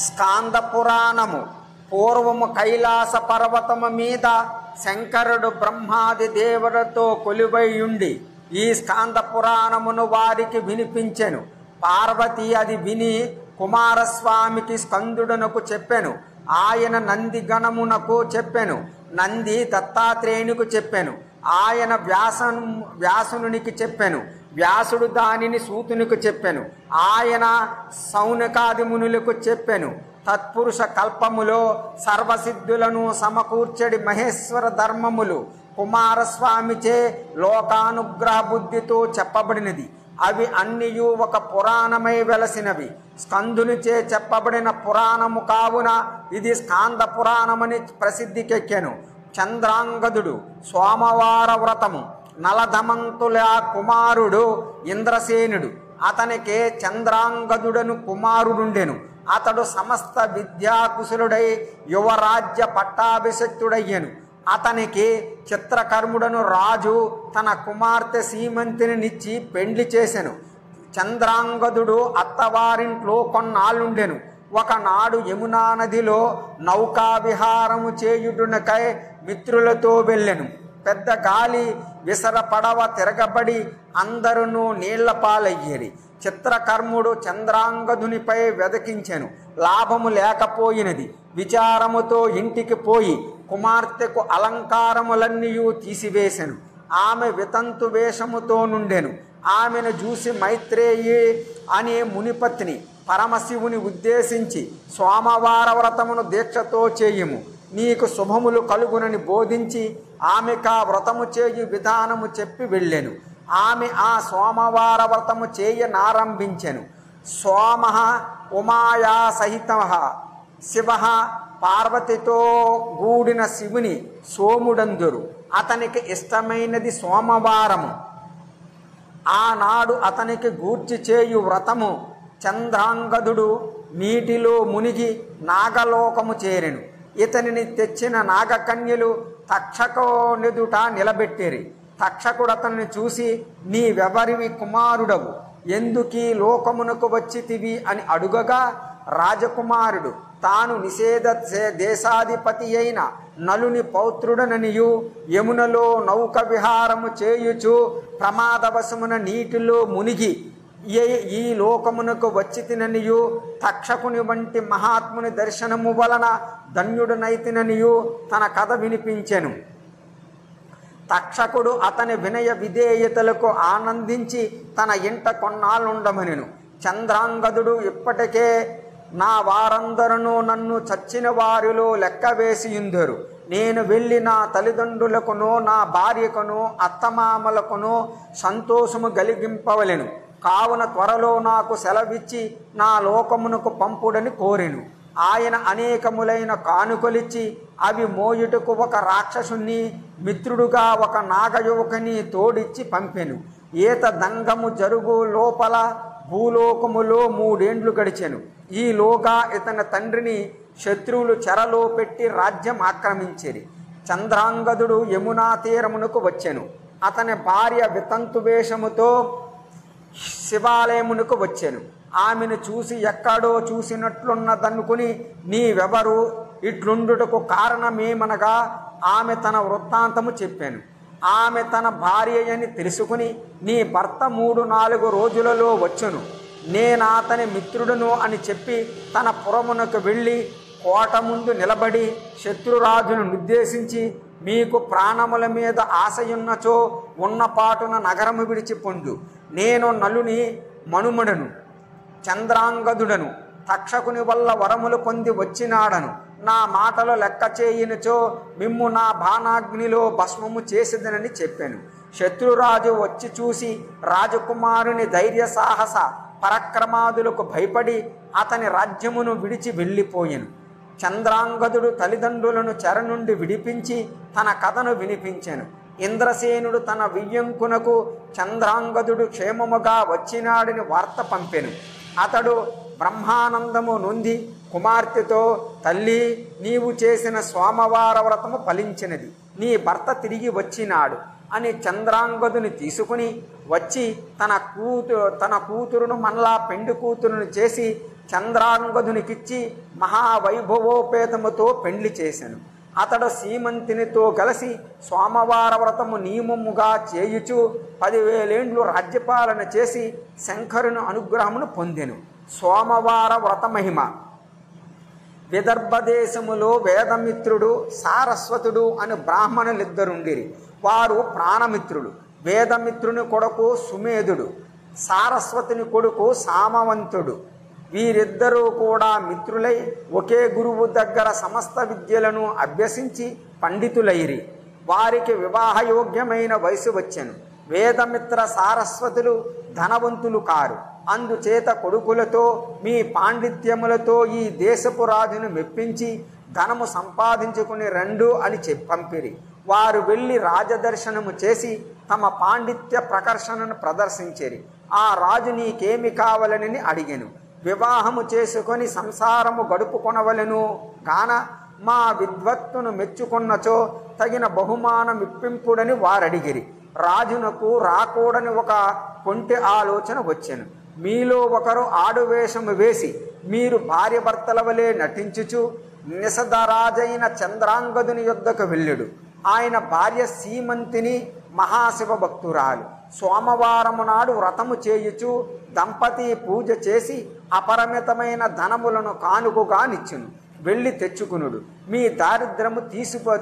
స్కాంద పురాణము. పూర్వము కైలాస పర్వతము మీద శంకరుడు బ్రహ్మాది దేవులతో కొలువైయుండి ఈ స్కాంద పురాణమును వారికి వినిపించెను. పార్వతి అది విని కుమారస్వామికి స్కందుడునకు చెప్పెను. ఆయన నంది గణమునకు చెప్పెను. నంది దత్తాత్రేయునికి చెప్పెను. ఆయన వ్యాసునికి చెప్పెను. వ్యాసుడు దానిని సూతునికి చెప్పెను. ఆయన సౌనకాది మునులకు చెప్పెను. తత్పురుష కల్పములో సర్వసిద్ధులను సమకూర్చడి మహేశ్వర ధర్మములు కుమారస్వామిచే లోకానుగ్రహ బుద్ధితో చెప్పబడినది. అవి అన్నియు ఒక పురాణమై వెలసినవి. స్కందునిచే చెప్పబడిన పురాణము కావున ఇది స్కాంద పురాణమని ప్రసిద్ధికెక్కెను. చంద్రాంగదుడు సోమవార వ్రతము. నలధమంతుల కుమారుడు ఇంద్రసేనుడు. అతనికి చంద్రాంగదుడను కుమారుడుండెను. అతడు సమస్త విద్యాకుశలుడై యువరాజ్య పట్టాభిషక్తుడయ్యెను. అతనికి చిత్రకర్ముడను రాజు తన కుమార్తె సీమంతినిచ్చి పెండ్లి చేసెను. చంద్రాంగదుడు అత్తవారింట్లో కొన్నాళ్ళుండెను. ఒకనాడు యమునా నదిలో నౌకా విహారము చేయుటకై మిత్రులతో వెళ్ళెను. పెద్ద గాలి విసర పడవ తిరగబడి అందరూ నీళ్ల పాలయ్యేరి. చిత్రకర్ముడు చంద్రాంగదునిపై వెదకించెను. లాభము లేకపోయినది. విచారముతో ఇంటికి పోయి కుమార్తెకు అలంకారములన్నీ తీసివేశెను. ఆమె వితంతు వేషముతో నుండెను. ఆమెను చూసి మైత్రేయి అనే మునిపత్ని పరమశివుని ఉద్దేశించి సోమవార వ్రతమును దీక్షతో చేయుము, నీకు శుభములు కలుగునని బోధించి ఆమెకు ఆ వ్రతము చేయు విధానము చెప్పి వెళ్ళెను. ఆమె ఆ సోమవార వ్రతము చేయనారంభించెను. సోమ ఉమాయా సహిత శివ పార్వతితో గూడిన శివుని సోముడందురు. అతనికి ఇష్టమైనది సోమవారము. ఆనాడు అతనికి గూర్చి చేయు వ్రతము. చంద్రాంగదుడు నీటిలో మునిగి నాగలోకము చేరెను. ఇతనిని తెచ్చిన నాగకన్యలు తక్షకునిదుట నిలబెట్టిరి. తక్షకుడు అతన్ని చూసి, నీవెవరివి కుమారుడవు, ఎందుకీ లోకమునకు వచ్చితివి అని అడుగగా, రాజకుమారుడు తాను నిషేధ దేశాధిపతి అయిన నలుని పౌత్రుడననియు యమునలో నౌక విహారము చేయుచు ప్రమాదవశమున నీటిలో మునిగి ఈ లోకమునకు వచ్చితిననియు తక్షకుని వంటి మహాత్ముని దర్శనము వలన ధన్యుడనైతిననియు తన కథ వినిపించెను. తక్షకుడు అతని వినయ విధేయతలకు ఆనందించి తన ఇంట కొన్నాళ్ళుండమనెను. చంద్రాంగదుడు ఇప్పటికే నా వారందరూ నన్ను చచ్చిన వారిలో లెక్క వేసియుందరు. నేను వెళ్ళి నా తల్లిదండ్రులకునో నా భార్యకునో అత్తమామలకునో సంతోషము కలిగింపవలెను. కావున త్వరలో నాకు సెలవిచ్చి నా లోకమునకు పంపుడని కోరెను. ఆయన అనేకములైన కానుకలిచ్చి అవి మోయుటకు ఒక రాక్షసుని మిత్రుడుగా ఒక నాగయువకుని తోడిచ్చి పంపెను. ఈత దంగము జరుగు లోపల భూలోకములో 3 ఏండ్లు గడిచెను. ఈలోగా ఇతని తండ్రిని శత్రువులు చెరలో పెట్టి రాజ్యం ఆక్రమించిరి. చంద్రాంగదుడు యమునా తీరమునకు వచ్చెను. అతని భార్య వితంతు వేషముతో శివాలయమునకు వచ్చెను. ఆమెను చూసి ఎక్కడో చూసినట్లున్నదనుకుని, నీవెవరు, ఇట్లుండుటకు కారణమేమనగా ఆమె తన వృత్తాంతము చెప్పాను. ఆమె తన భార్య అని తెలుసుకుని, నీ భర్త 3-4 రోజులలో వచ్చును, నేనాతని మిత్రుడును అని చెప్పి తన పురమునకు వెళ్ళి కోట ముందు నిలబడి శత్రురాజును నిర్దేశించి, మీకు ప్రాణముల మీద ఆశయున్నచో ఉన్నపాటున నగరము విడిచిపొండు. నేను నలుని మనుమడను, చంద్రాంగదుడను, తక్షకుని వల్ల వరములు పొంది వచ్చినాడను. నా మాటలు లెక్క చేయనిచో మిమ్ము నా బాణాగ్నిలో భస్మము చేసేదనని చెప్పాను. శత్రురాజు వచ్చి చూసి రాజకుమారుని ధైర్య సాహస పరక్రమాదులకు భయపడి అతని రాజ్యమును విడిచి వెళ్ళిపోయెను. చంద్రాంగదుడు తల్లిదండ్రులను చెర నుండి విడిపించి తన కథను వినిపించెను. ఇంద్రసేనుడు తన వియ్యంకునకు చంద్రాంగదుడు క్షేమముగా వచ్చినాడని వార్త పంపెను. అతడు బ్రహ్మానందము నొంది కుమార్తెతో, తల్లి, నీవు చేసిన సోమవార వ్రతము ఫలించినది, నీ భర్త తిరిగి వచ్చినాడు అని చంద్రాంగదుని తీసుకుని వచ్చి తన కూతురును మళ్ళా పెండి కూతురును చేసి చంద్రాంగదునికిచ్చి మహావైభవోపేతముతో పెండ్లి చేసెను. అతడు సీమంతినితో కలిసి సోమవార వ్రతము నియమముగా చేయుచు 10,000 ఏండ్లు రాజ్యపాలన చేసి శంకరుని అనుగ్రహమును పొందెను. సోమవార వ్రత మహిమ. విదర్భదేశములో వేదమిత్రుడు సారస్వతుడు అని బ్రాహ్మణులిద్దరుండిరి. వారు ప్రాణమిత్రులు. వేదమిత్రుని కొడుకు సుమేధుడు, సారస్వతుని కొడుకు సామవంతుడు. వీరిద్దరూ కూడా మిత్రులై ఒకే గురువు దగ్గర సమస్త విద్యలను అభ్యసించి పండితులైరి. వారికి వివాహయోగ్యమైన వయసు వచ్చెను. వేదమిత్ర సారస్వతులు ధనవంతులు కారు. అందుచేత కొడుకులతో మీ పాండిత్యములతో ఈ దేశపు రాజును మెప్పించి ధనము సంపాదించుకుని రండు అని పంపిరి. వారు వెళ్ళి రాజదర్శనము చేసి తమ పాండిత్య ప్రకర్షణను ప్రదర్శించిరి. ఆ రాజు నీకేమి కావాలని అడిగెను. వివాహము చేసుకొని సంసారము గడుపుకొనవలెను గాన మా విద్వత్తును మెచ్చుకున్నచో తగిన బహుమానం ఇప్పింపుడని వారడిగిరి. రాజునకు రాకూడని ఒక కొంటె ఆలోచన వచ్చెను. మీలో ఒకరు ఆడువేషము వేసి మీరు భార్యభర్తల వలె నటించుచు నిషధరాజైన చంద్రాంగదుని యొద్దకు వెళ్ళుడు. ఆయన భార్య సీమంతిని మహాశివ భక్తురాలు. సోమవారము నాడు వ్రతము చేయుచు దంపతి పూజ చేసి అపరిమితమైన ధనములను కానుకగా నిచ్చును. వెళ్ళి తెచ్చుకునుడు. మీ దారిద్రము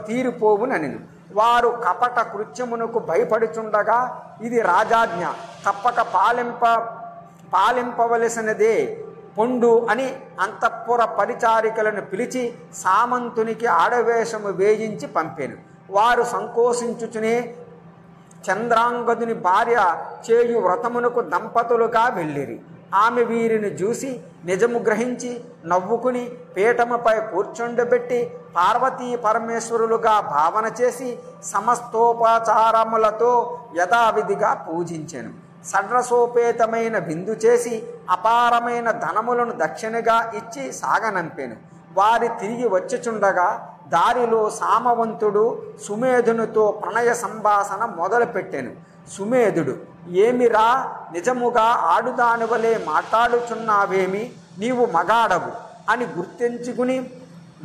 తీరిపోవుననిను. వారు కపట కృత్యమునకు భయపడుచుండగా ఇది రాజాజ్ఞ, తప్పక పాలింపవలసినదే పొండు అని అంతఃపుర పరిచారికలను పిలిచి సామంతునికి ఆడవేషము వేయించి పంపెను. వారు సంకోచించుచునే చంద్రాంగదుని భార్య చేయు వ్రతమునకు దంపతులుగా వెళ్ళిరి. ఆమె వీరిని చూసి నిజము గ్రహించి నవ్వుకుని పీఠముపై కూర్చుండబెట్టి పార్వతీ పరమేశ్వరులుగా భావన చేసి సమస్తోపచారములతో యథావిధిగా పూజించెను. షడ్రసోపేతమైన విందు చేసి అపారమైన ధనములను దక్షిణగా ఇచ్చి సాగనంపెను. వారి తిరిగి వచ్చుచుండగా దారిలో సామవంతుడు సుమేధునితో ప్రణయ సంభాషణ మొదలుపెట్టెను. సుమేధుడు, ఏమిరా నిజముగా ఆడుదాని వలె మాట్లాడుచున్నావేమి, నీవు మగాడవు అని గుర్తించుకుని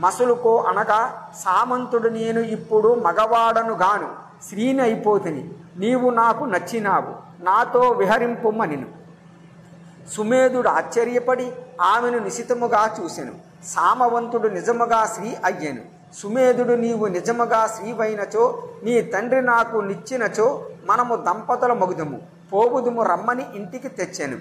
మసులుకో అనగా సామంతుడు, నేను ఇప్పుడు మగవాడను గాను స్త్రీని అయిపోతిని, నీవు నాకు నచ్చినావు, నాతో విహరింపుమనిను. సుమేధుడు ఆశ్చర్యపడి ఆమెను నిశితముగా చూసెను. సామవంతుడు నిజముగా స్త్రీ అయ్యెను. సుమేధుడు, నీవు నిజముగా స్త్రీవైనచో నీ తండ్రి నాకు నిచ్చినచో మనము దంపతుల మగుదుము, పోవుదుము రమ్మని ఇంటికి తెచ్చెను.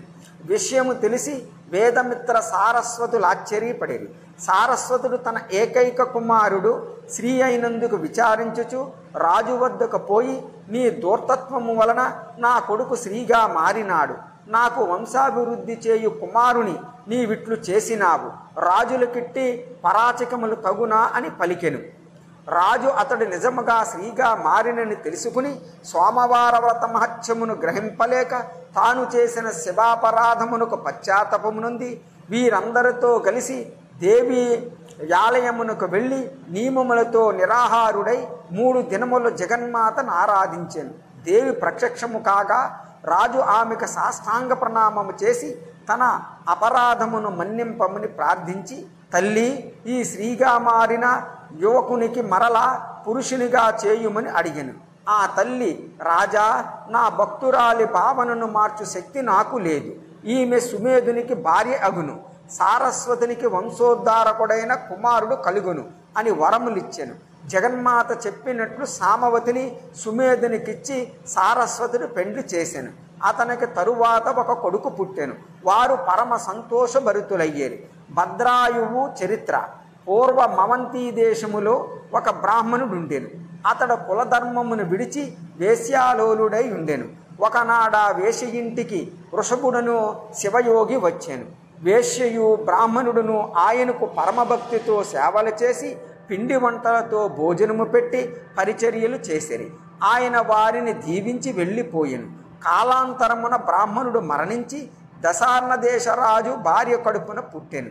విషయము తెలిసి వేదమిత్ర సారస్వతులు ఆశ్చర్యపడేది. సారస్వతుడు తన ఏకైక కుమారుడు స్త్రీ అయినందుకు విచారించుచు రాజు వద్దకు పోయి, నీ దూర్తత్వము వలన నా కొడుకు స్త్రీగా మారినాడు, నాకు వంశాభివృద్ధి చేయు కుమారుని నీవిట్లు చేసినావు, రాజులకిట్టి పరాచకములు తగునా అని పలికెను. రాజు అతడు నిజముగా స్త్రీగా మారినని తెలుసుకుని సోమవార వ్రత మహత్యమును గ్రహింపలేక తాను చేసిన శివాపరాధమునకు పశ్చాత్తపము నొంది వీరందరితో కలిసి దేవి ఆలయమునకు వెళ్ళి నియమములతో నిరాహారుడై 3 దినములు జగన్మాతను ఆరాధించెను. దేవి ప్రత్యక్షము కాగా రాజు ఆమెకు సాష్టాంగ ప్రణామము చేసి తన అపరాధమును మన్నింపమని ప్రార్థించి, తల్లి, ఈ స్త్రీగా మారిన యువకునికి మరలా పురుషునిగా చేయుమని అడిగెను. ఆ తల్లి, రాజా, నా భక్తురాలి భావనను మార్చు శక్తి నాకు లేదు, ఈమె సుమేధునికి భార్య అగును, సారస్వతునికి వంశోద్ధారకుడైన కుమారుడు కలుగును అని వరములిచ్చెను. జగన్మాత చెప్పినట్లు సామవతిని సుమేధునికిచ్చి సారస్వతుడు పెండ్లి చేసెను. అతనికి తరువాత ఒక కొడుకు పుట్టెను. వారు పరమ సంతోషభరితులయ్యేరు. భద్రాయువు చరిత్ర. పూర్వ మవంతి దేశములో ఒక బ్రాహ్మణుడుండెను. అతడు కులధర్మమును విడిచి వేశ్యాలోలుడై ఉండెను. ఒకనాడా వేశ్య ఇంటికి వృషభుడును శివయోగి వచ్చాను. వేశ్యయు బ్రాహ్మణుడును ఆయనకు పరమభక్తితో సేవలు చేసి పిండి వంటలతో భోజనము పెట్టి పరిచర్యలు చేసిరి. ఆయన వారిని దీవించి వెళ్ళిపోయెను. కాలాంతరమున బ్రాహ్మణుడు మరణించి దశార్ణ దేశరాజు భార్య కడుపున పుట్టెను.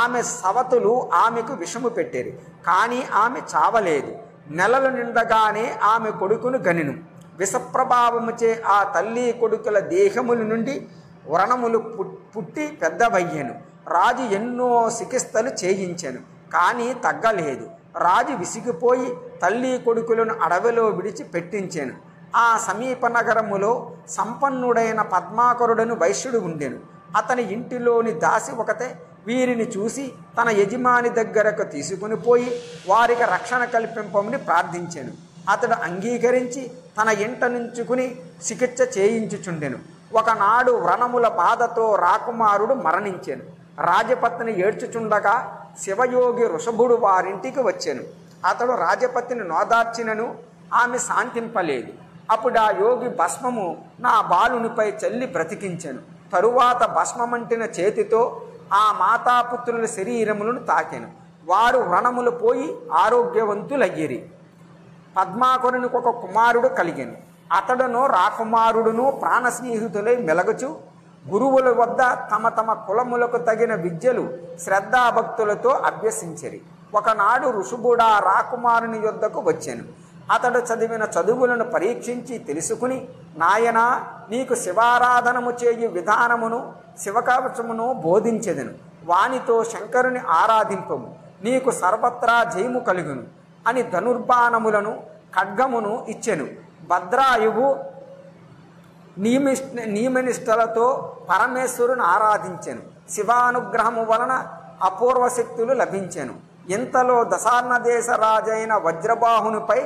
ఆమె సవతులు ఆమెకు విషము పెట్టేరు, కానీ ఆమె చావలేదు. నెలలు నిండగానే ఆమె కొడుకును గనిను. విషప్రభావముచే ఆ తల్లి కొడుకుల దేహముల నుండి వ్రణములు పుట్టి పెద్దవయ్యెను. రాజు ఎన్నో చికిత్సలు చేయించెను, కానీ తగ్గలేదు. రాజు విసిగిపోయి తల్లి కొడుకులను అడవిలో విడిచి పెట్టించాను. ఆ సమీప నగరములో సంపన్నుడైన పద్మాకరుడను వైశ్యుడు ఉండెను. అతని ఇంటిలోని దాసి ఒకతే వీరిని చూసి తన యజమాని దగ్గరకు తీసుకుని పోయి వారికి రక్షణ కల్పింపమని ప్రార్థించాను. అతడు అంగీకరించి తన ఇంట నుంచుకుని చికిత్స చేయించుచుండెను. ఒకనాడు వ్రణముల బాధతో రాకుమారుడు మరణించాను. రాజపత్ని ఏడ్చుచుండగా శివయోగి వృషభుడు వారింటికి వచ్చాను. అతడు రాజపత్ని నోదార్చినను ఆమె శాంతింపలేదు. అప్పుడు ఆ యోగి భస్మము నా బాలునిపై చల్లి బ్రతికించాను. తరువాత భస్మమంటిన చేతితో ఆ మాతాపుత్రుల శరీరములను తాకెను. వారు వ్రణములు పోయి ఆరోగ్యవంతులయ్యిరి. పద్మాకరునికి ఒక కుమారుడు కలిగెను. అతడును రాకుమారుడును ప్రాణ స్నేహితులై మెలగుచు గురువుల వద్ద తమ తమ కులములకు తగిన విద్యలు శ్రద్ధాభక్తులతో అభ్యసించిరి. ఒకనాడు ఋషుభుడా రాకుమారుని యొద్దకు వచ్చాను. అతడు చదివిన చదువులను పరీక్షించి తెలుసుకుని, నాయనా, నీకు శివారాధనము చేయు విధానమును శివకవచమును బోధించెదను. వానితో శంకరుని ఆరాధింపము, నీకు సర్వత్రా జయము కలుగును అని ధనుర్బాణములను ఖడ్గమును ఇచ్చెను. భద్రాయువు నియమనిష్టలతో పరమేశ్వరుని ఆరాధించెను. శివానుగ్రహము వలన అపూర్వ శక్తులు లభించెను. ఇంతలో దశార్ణ దేశ రాజైన వజ్రబాహునిపై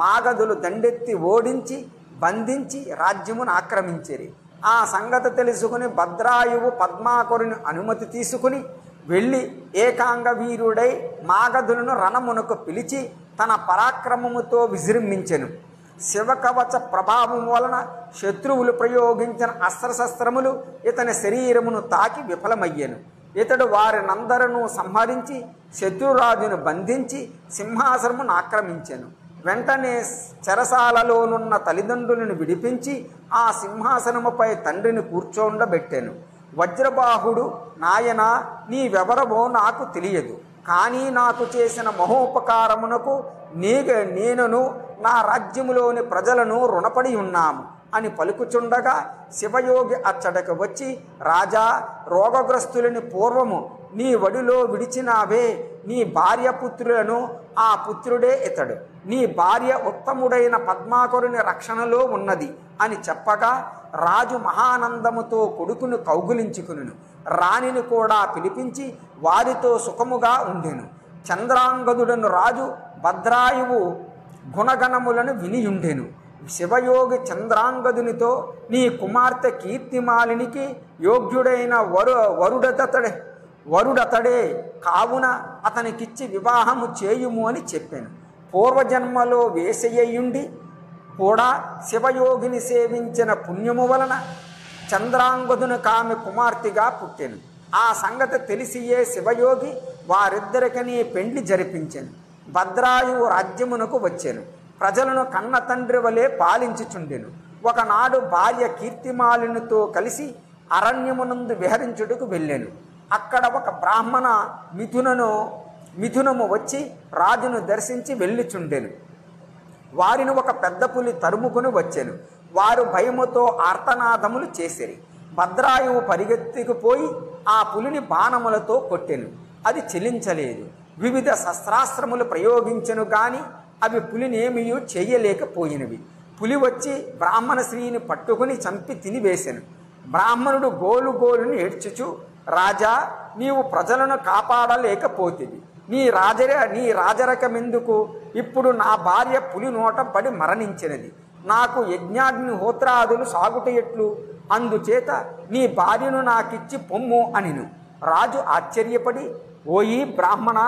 మాగధులు దండెత్తి ఓడించి బంధించి రాజ్యమును ఆక్రమించిరి. ఆ సంగతి తెలుసుకుని భద్రాయువు పద్మాకరుని అనుమతి తీసుకుని వెళ్ళి ఏకాంగ వీరుడై మాగధులను రణమునకు పిలిచి తన పరాక్రమముతో విజృంభించెను. శివకవచ ప్రభావం వలన శత్రువులు ప్రయోగించిన అస్త్రశస్త్రములు ఇతని శరీరమును తాకి విఫలమయ్యెను. ఇతడు వారినందరూ సంహరించి శత్రురాజును బంధించి సింహాసనమును ఆక్రమించెను. వెంటనే చెరసాలలోనున్న తల్లిదండ్రులను విడిపించి ఆ సింహాసనముపై తండ్రిని కూర్చోండబెట్టెను. వజ్రబాహుడు, నాయనా, నీవెవరవో నాకు తెలియదు, కానీ నాకు చేసిన మహోపకారమునకు నేనును నా రాజ్యములోని ప్రజలను రుణపడి ఉన్నాము అని పలుకుచుండగా శివయోగి అచ్చటకు వచ్చి, రాజా, రోగగ్రస్తులని పూర్వము నీ వడిలో విడిచినావే, నీ భార్య పుత్రులను, ఆ పుత్రుడే ఇతడు. నీ భార్య ఉత్తముడైన పద్మాకరుని రక్షణలో ఉన్నది అని చెప్పగా రాజు మహానందముతో కొడుకును కౌగులించుకును. రాణిని కూడా పిలిపించి వారితో సుఖముగా ఉండెను. చంద్రాంగదుడను రాజు భద్రాయువు గుణగణములను వినియుండెను. శివయోగి చంద్రాంగదునితో, నీ కుమార్తె కీర్తిమాలినికి యోగ్యుడైన వరుడతడే, కావున అతనికిచ్చి వివాహము చేయుము అని చెప్పాను. పూర్వజన్మలో వేసయ్యుండి కూడా శివయోగిని సేవించిన పుణ్యము వలన చంద్రాంగదుని కామె కుమార్తెగా పుట్టెను. ఆ సంగతి తెలిసియే శివయోగి వారిద్దరికని పెండ్లి జరిపించెను. భద్రాయువు రాజ్యమునకు వచ్చెను. ప్రజలను కన్న తండ్రి వలె పాలించుచుండెను. ఒకనాడు భార్య కీర్తిమాలినితో కలిసి అరణ్యమునందు విహరించుటకు వెళ్ళెను. అక్కడ ఒక బ్రాహ్మణ మిథునము వచ్చి రాజును దర్శించి వెళ్ళుచుండెను. వారిని ఒక పెద్ద పులి తరుముకొని వచ్చెను. వారు భయముతో ఆర్తనాదములు చేసిరి. భద్రాయువు పరిగెత్తుకుపోయి ఆ పులిని బాణములతో కొట్టెను. అది చెలించలేదు. వివిధ శస్త్రాస్త్రములు ప్రయోగించెను గాని అవి పులినేమియూ చేయలేకపోయినవి. పులి వచ్చి బ్రాహ్మణ స్త్రీని పట్టుకుని చంపి తినివేశెను. బ్రాహ్మణుడు గోలుని ఏడ్చుచు, రాజా, నీవు ప్రజలను కాపాడలేకపోతివి. నీ రాజరకమెందుకు? ఇప్పుడు నా భార్య పులి నోట పడి మరణించినది. నాకు యజ్ఞాగ్నిహోత్రాదులు సాగుట ఎట్లు? అందుచేత నీ భార్యను నాకిచ్చి పొమ్ము అనిను. రాజు ఆశ్చర్యపడి, ఓయి బ్రాహ్మణ,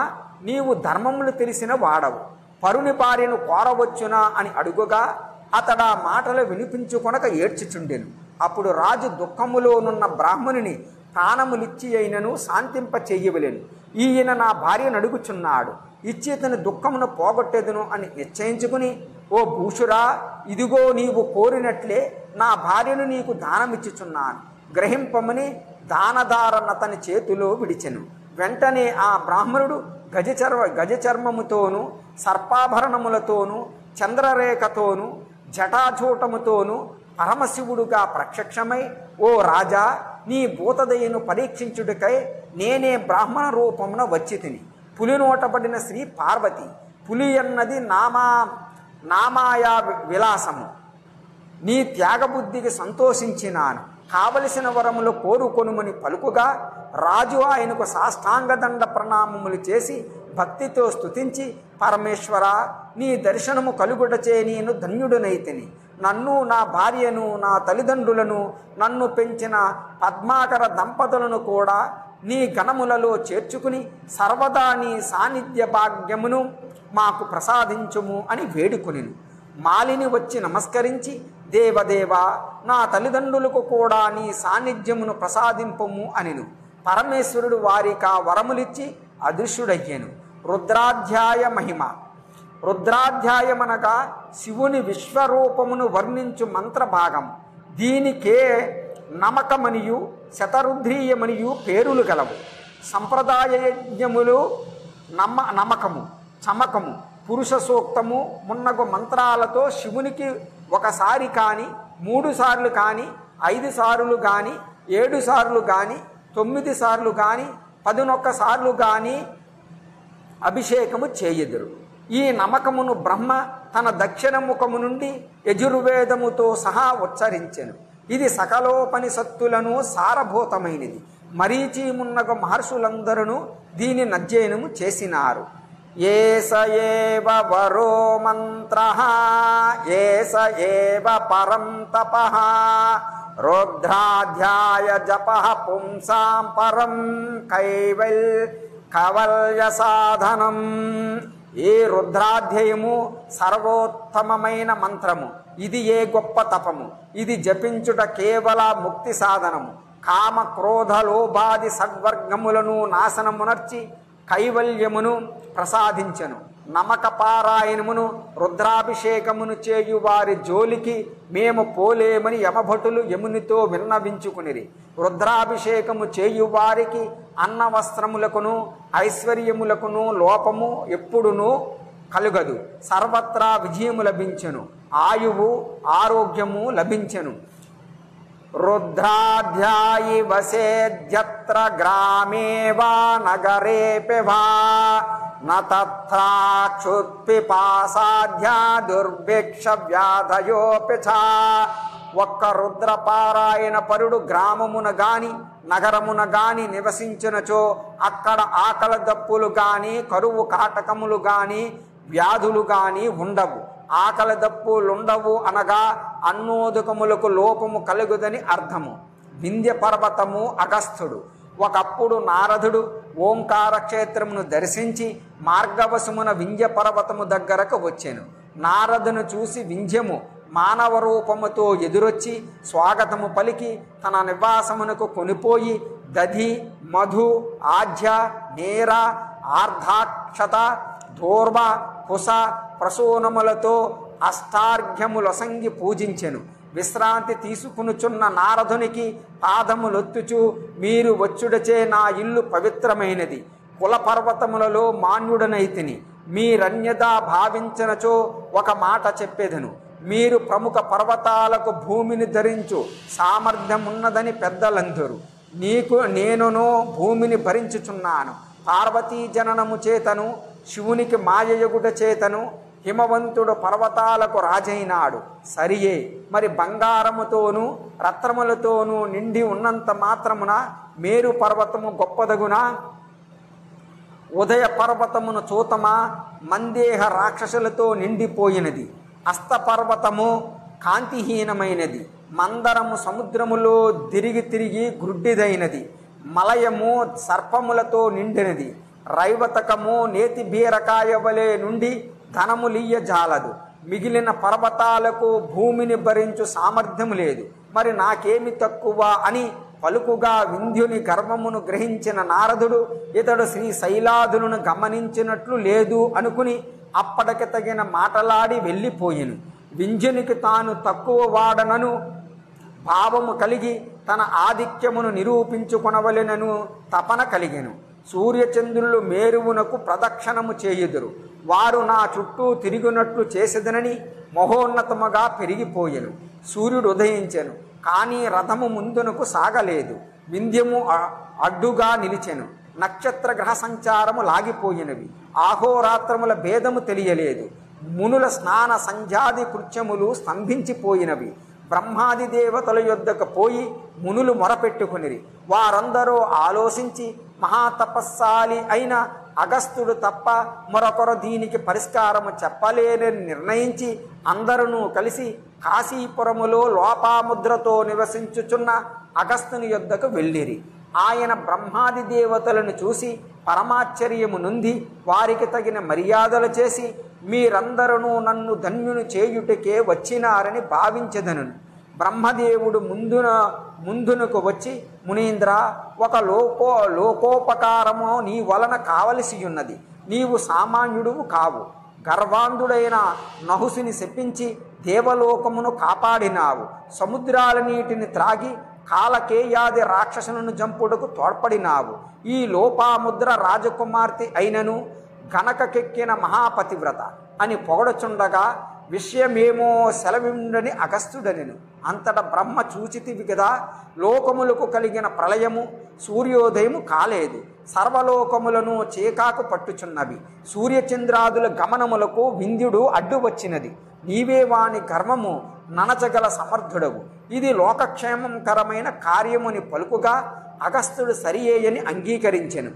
నీవు ధర్మములు తెలిసిన వాడవు, పరుని భార్యను కోరవచ్చునా అని అడుగుగా అతడా మాటలు వినిపించుకొనక ఏడ్చుచుండెను. అప్పుడు రాజు దుఃఖములోనున్న బ్రాహ్మణుని ప్రాణములిచ్చి అయినను శాంతింప చెయ్యవలెను. ఈయన నా భార్యను అడుగుచున్నాడు, ఇచ్చి ఇతని దుఃఖమును పోగొట్టేదును అని నిశ్చయించుకుని, ఓ భూషురా, ఇదిగో నీవు కోరినట్లే నా భార్యను నీకు దానమిచ్చుచున్నాను, గ్రహింపమని దానదారనతని చేతిలో విడిచెను. వెంటనే ఆ బ్రాహ్మణుడు గజచర్మముతోనూ సర్పాభరణములతోనూ చంద్రరేఖతోనూ జటాజూటముతోనూ పరమశివుడుగా ప్రత్యక్షమై, ఓ రాజా, నీ భూతదయను పరీక్షించుటకై నేనే బ్రాహ్మణ రూపమున వచ్చి తిని. పులి నోటపడిన శ్రీ పార్వతి. పులి అన్నది నామాయా విలాసము. నీ త్యాగబుద్ధికి సంతోషించినాను, కావలసిన వరములు కోరుకొనుమని పలుకుగా రాజు ఆయనకు సాష్టాంగదండ ప్రణామములు చేసి భక్తితో స్తుతించి, పరమేశ్వర, నీ దర్శనము కలుగుటచే నేను ధన్యుడునైతిని. నన్ను, నా భార్యను, నా తల్లిదండ్రులను, నన్ను పెంచిన పద్మాకర దంపతులను కూడా నీ గణములలో చేర్చుకుని సర్వదా నీ సాన్నిధ్య భాగ్యమును మాకు ప్రసాదించుము అని వేడుకొనిను. మాలిని వచ్చి నమస్కరించి, దేవదేవా, నా తల్లిదండ్రులకు కూడా నీ సాన్నిధ్యమును ప్రసాదింపము అనిను. పరమేశ్వరుడు వారికి ఆ వరములిచ్చి అదృశ్యుడయ్యాను. రుద్రాధ్యాయ మహిమ. రుద్రాధ్యాయమనగా శివుని విశ్వరూపమును వర్ణించు మంత్రభాగం. దీనికే నమకమనియు శతరుద్రీయమనియు పేరులు గలవు. సంప్రదాయ యజ్ఞములు నమకము, చమకము, పురుష సూక్తము మున్నగు మంత్రాలతో శివునికి ఒకసారి కానీ, 3 సార్లు కానీ, 5 సార్లు కానీ, 7 సార్లు కానీ, 9 సార్లు కానీ, 11 సార్లు కానీ అభిషేకము చేయుదురు. ఈ నమకమును బ్రహ్మ తన దక్షిణ ముఖము నుండి యజుర్వేదముతో సహా ఉచ్చరించెను. ఇది సకలోపనిషత్తులను సారభూతమైనది. మరీచి మున్నగ మహర్షులందరూ దీని అధ్యయనము చేసినారు. ఏస ఏవ వరో మంత్రః ఏస ఏవ పరం తపః రుద్రాధ్యాయ జపః పుంసాం పరం కైవల్య సాధనం. ఈ రుద్రాధ్యాయము సర్వోత్తమమైన మంత్రము. ఇది ఏ గొప్ప తపము. ఇది జపించుట కేవల ముక్తి సాధనము. కామ క్రోధ లోభాది సద్వర్గములను నాశనమునర్చి కైవల్యమును ప్రసాదించెను. నమక పారాయణమును రుద్రాభిషేకమును చేయు వారి జోలికి మేము పోలేమని యమభటులు యమునితో విన్నవించుకునిరి. రుద్రాభిషేకము చేయు వారికి అన్న వస్త్రములకును ఐశ్వర్యములకును లోపము ఎప్పుడునూ కలుగదు. సర్వత్రా విజయము లభించెను, ఆయువు ఆరోగ్యము లభించెను. రుద్రాధ్యాయి వసేద్యత్ర గ్రామే వా నగరేపి వా నత్రాక్షుత్పిపాసాధ్యా దుర్భిక్ష వ్యాధయోపి చ. ఒక్క రుద్రపారాయణ పరుడు గ్రామమున గాని నగరమున గాని నివసించినచో అక్కడ ఆకలి దప్పులు గాని కరువు కాటకములు గాని వ్యాధులు గాని ఉండవు. ఆకలి దప్పులుండవు అనగా అన్నోదకములకు లోపము కలుగుదని అర్థము. వింధ్య పర్వతము అగస్థుడు. ఒకప్పుడు నారదుడు ఓంకార క్షేత్రమును దర్శించి మార్గవశమున వింధ్య పర్వతము దగ్గరకు వచ్చాను. నారదును చూసి వింధ్యము మానవ రూపముతో ఎదురొచ్చి స్వాగతము పలికి తన నివాసమునకు కొనిపోయి దధి, మధు, ఆజ్య, నేర, ఆర్ధాక్షత, దూర్వ, కుశ, ప్రసూనములతో అష్టార్ఘ్యములొసంగి పూజించెను. విశ్రాంతి తీసుకునుచున్న నారదునికి పాదములొత్తుచు, మీరు వచ్చుడచే నా ఇల్లు పవిత్రమైనది, కుల పర్వతములలో మాన్యుడనైతిని. మీరన్యదా భావించినచో ఒక మాట చెప్పేదను. మీరు ప్రముఖ పర్వతాలకు భూమిని ధరించు సామర్థ్యమున్నదని పెద్దలందరూ. నేనును భూమిని భరించుచున్నాను. పార్వతీ జననము చేతను శివునికి మాయయగుట చేతను హిమవంతుడు పర్వతాలకు రాజైనాడు. సరియే, మరి బంగారముతోనూ రత్నములతోనూ నిండి ఉన్నంత మాత్రమున మేరు పర్వతము గొప్పదగునా? ఉదయ పర్వతమును చూతమా మందేహ రాక్షసులతో నిండిపోయినది. అస్తపర్వతము కాంతిహీనమైనది. మందరము సముద్రములో తిరిగి గ్రుడ్డిదైనది. మలయము సర్పములతో నిండినది. రైవతకము నేతి బీరకాయ వలె నుండి ధనములియ్య జాలదు. మిగిలిన పర్వతాలకు భూమిని భరించు సామర్థ్యము లేదు. మరి నాకేమి తక్కువ అని పలుకుగా వింధ్యుని గర్వమును గ్రహించిన నారదుడు ఇతడు శ్రీ శైలాదులను గమనించినట్లు లేదు అనుకుని అప్పటికి తగిన మాటలాడి వెళ్ళిపోయెను. వింధ్యునికి తాను తక్కువ వాడనను భావము కలిగి తన ఆధిక్యమును నిరూపించుకొనవలెనను తపన కలిగెను. సూర్యచంద్రులు మేరువునకు ప్రదక్షిణము చేయుదురు. వారు నా చుట్టూ తిరిగినట్లు చేసేదనని మహోన్నతముగా పెరిగిపోయెను. సూర్యుడు ఉదయించెను, కానీ రథము ముందునకు సాగలేదు. వింధ్యము అడ్డుగా నిలిచెను. నక్షత్ర గ్రహ సంచారము లాగిపోయినవి. ఆహోరాత్రముల భేదము తెలియలేదు. మునుల స్నాన సంధ్యాది కృత్యములు స్తంభించిపోయినవి. బ్రహ్మాది దేవతల యొద్దకు పోయి మునులు మొరపెట్టుకునిరి. వారందరూ ఆలోచించి మహాతపస్సాలి అయిన అగస్త్యుడు తప్ప మరొకరు దీనికి పరిష్కారము చెప్పలేనని నిర్ణయించి అందరూ కలిసి కాశీపురములో లోపాముద్రతో నివసించుచున్న అగస్త్యుని యొద్దకు వెళ్ళిరి. ఆయన బ్రహ్మాది దేవతలను చూసి పరమాశ్చర్యము నొంది వారికి తగిన మర్యాదలు చేసి, మీరందరూ నన్ను ధన్యుని చేయుటకే వచ్చినారని భావించెదను. బ్రహ్మదేవుడు ముందునకు వచ్చి, మునీంద్ర, ఒక లోకోపకారము నీ వలన కావలసి ఉన్నది. నీవు సామాన్యుడువు కావు. గర్వాంధుడైన నహుసిని శపించి దేవలోకమును కాపాడినావు. సముద్రాల నీటిని త్రాగి కాలకేయాది రాక్షసులను జంపుడుకు తోడ్పడినావు. ఈ లోపాముద్ర రాజకుమార్తె అయినను గనకకెక్కిన మహాపతివ్రత అని పొగడచుండగా విషయమేమో సెలవిండని అగస్త్యుడనెను. అంతట బ్రహ్మ చూచితివి కదా, లోకములకు కలిగిన ప్రళయము సూర్యోదయము కాలేదు. సర్వలోకములను చేకాకు పట్టుచున్నవి. సూర్యచంద్రాదుల గమనములకు వింధ్యుడు అడ్డు వచ్చినది. నీవే వాని గర్వము ననచగల సమర్థుడవు. ఇది లోకక్షేమంకరమైన కార్యముని పలుకుగా అగస్త్యుడు సరియేయని అంగీకరించెను.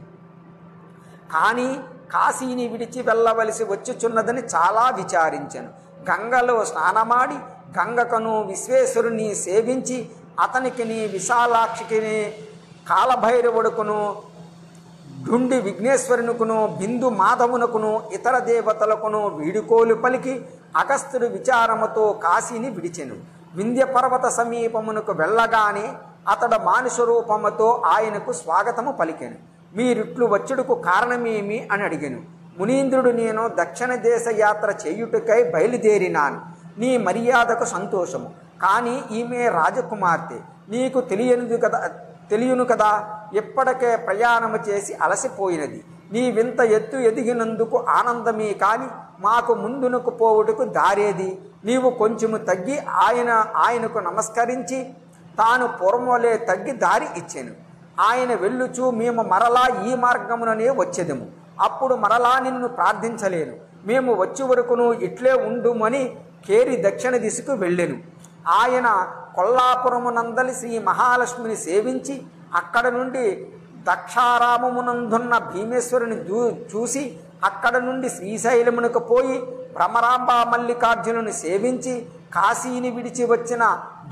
కానీ కాశీని విడిచి వెళ్ళవలసి వచ్చుచున్నదని చాలా విచారించెను. గంగలో స్నానమాడి గంగకను విశ్వేశ్వరుని సేవించి అతనికిని విశాలాక్షికిని కాలభైరవుడుకును ఢుండి విఘ్నేశ్వరునికును బిందు మాధవునకును ఇతర దేవతలకును వీడుకోలు పలికి అగస్త్యుడు విచారముతో కాశీని విడిచెను. వింధ్య పర్వత సమీపమునకు వెళ్ళగానే అతడు మానుష రూపముతో ఆయనకు స్వాగతము పలికెను. మీరిట్లు వచ్చుడుకు కారణమేమి అని అడిగెను. మునీంద్రుడు, నేను దక్షిణ దేశ యాత్ర చేయుటకై బయలుదేరినాను. నీ మర్యాదకు సంతోషము. కానీ ఈమె రాజకుమార్తె. నీకు తెలియను కదా, ఇప్పటికే ప్రయాణము చేసి అలసిపోయినది. నీవింత ఎత్తు ఎదిగినందుకు ఆనందమే కాని మాకు ముందునకు పోవుటకు దారేది. నీవు కొంచెము తగ్గి ఆయనకు నమస్కరించి తాను పూర్వలే తగ్గి దారి ఇచ్చెను. ఆయన వెళ్ళుచూ మేము మరలా ఈ మార్గముననే వచ్చేదము. అప్పుడు మరలా నిన్ను ప్రార్థించలేను. మేము వచ్చే వరకును ఇట్లే ఉండుమని కేరి దక్షిణ దిశకు వెళ్ళెను. ఆయన కొల్లాపురమునందలి శ్రీ మహాలక్ష్మిని సేవించి అక్కడ నుండి దక్షారామమునందున్న భీమేశ్వరుని చూసి అక్కడ నుండి శ్రీశైలమునకు పోయి భ్రమరాంబ మల్లికార్జునుని సేవించి కాశీని విడిచి వచ్చిన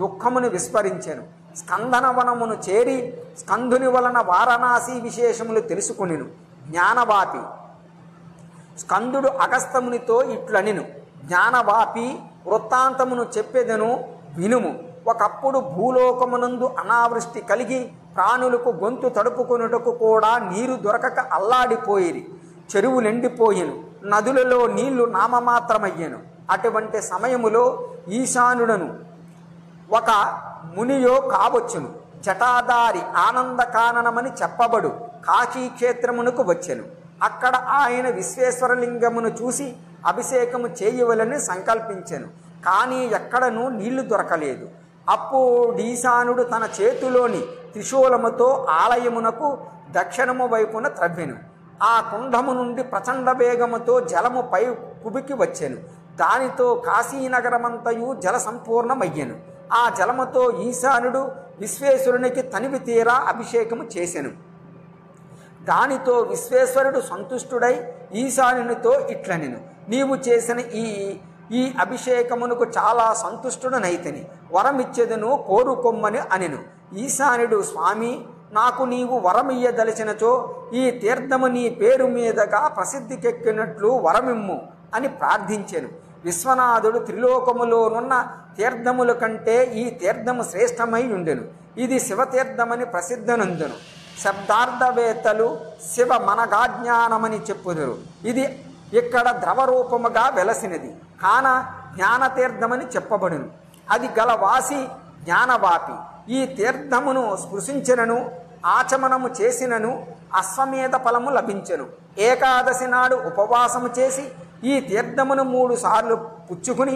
దుఃఖమును విస్మరించెను. స్కందనవనమును చేరి స్కందుని వలన వారణాసి విశేషములు తెలుసుకొనెను. జ్ఞానవాపి స్కందుడు అగస్త్యమునితో ఇట్లనెను. జ్ఞానవాపి, వృత్తాంతమును చెప్పెదను వినుము. ఒకప్పుడు భూలోకమునందు అనావృష్టి కలిగి ప్రాణులకు గొంతు తడుపుకొనుటకు కూడా నీరు దొరకక అల్లాడిపోయిరి. చెరువులెండిపోయెను. నదులలో నీళ్లు నామమాత్రమయ్యెను. అటువంటి సమయములో ఈశానుడను ఒక మునియో కావచ్చును జటాదారి ఆనందకాననమని చెప్పబడు కాశీక్షేత్రమునకు వచ్చెను. అక్కడ ఆయన విశ్వేశ్వరలింగమును చూసి అభిషేకము చేయవలని సంకల్పించెను. కానీ ఎక్కడనూ నీళ్లు దొరకలేదు. అప్పుడు ఈశానుడు తన చేతిలోని త్రిశూలముతో ఆలయమునకు దక్షిణము వైపున త్రవ్వెను. ఆ కుండము నుండి ప్రచండ వేగముతో జలము పై కుబికి వచ్చెను. దానితో కాశీనగరమంతయు జల సంపూర్ణమయ్యెను. ఆ జలముతో ఈశానుడు విశ్వేశ్వరునికి తనివి తీరా అభిషేకము చేసెను. దానితో విశ్వేశ్వరుడు సంతుష్టుడై ఈశానునితో ఇట్లనెను. నీవు చేసిన ఈ అభిషేకమునకు చాలా సంతుష్టుడనైతిని. వరమిచ్చెదను, కోరుకొమ్మని అనెను. ఈశానుడు, స్వామి, నాకు నీవు వరమియ్యదలిచినచో ఈ తీర్థము నీ పేరు మీదగా ప్రసిద్ధికెక్కినట్లు వరమిమ్ము అని ప్రార్థించెను. విశ్వనాథుడు త్రిలోకములోనున్న తీర్థముల కంటే ఈ తీర్థము శ్రేష్టమై ఉండెను. ఇది శివతీర్థమని ప్రసిద్ధనందును. శబ్దార్థవేత్తలు శివ మనగాజ్ఞానమని చెప్పుదురు. ఇది ఇక్కడ ద్రవరూపముగా వెలసినది కాన జ్ఞానతీర్థమని చెప్పబడును. అది గలవాసి జ్ఞానవాపి. ఈ తీర్థమును స్పృశించినను ఆచమనము చేసినను అశ్వమేధ ఫలము లభించెను. ఏకాదశి నాడు ఉపవాసము చేసి ఈ తీర్థమును 3 సార్లు పుచ్చుకుని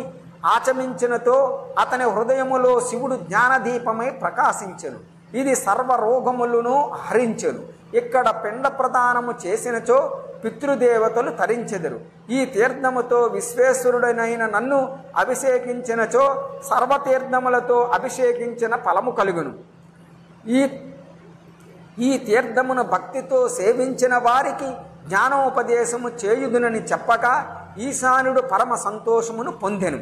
ఆచమించినతో అతని హృదయములో శివుడు జ్ఞానదీపమై ప్రకాశించెను. ఇది సర్వరోగములను హరించెను. ఇక్కడ పిండ ప్రదానము చేసినచో పితృదేవతలు తరించెదరు. ఈ తీర్థముతో విశ్వేశ్వరుడనైన నన్ను అభిషేకించినచో సర్వతీర్థములతో అభిషేకించిన ఫలము కలుగును. ఈ తీర్థమును భక్తితో సేవించిన వారికి జ్ఞానోపదేశము చేయుదునని చెప్పగా ఈశానుడు పరమ సంతోషమును పొందెను.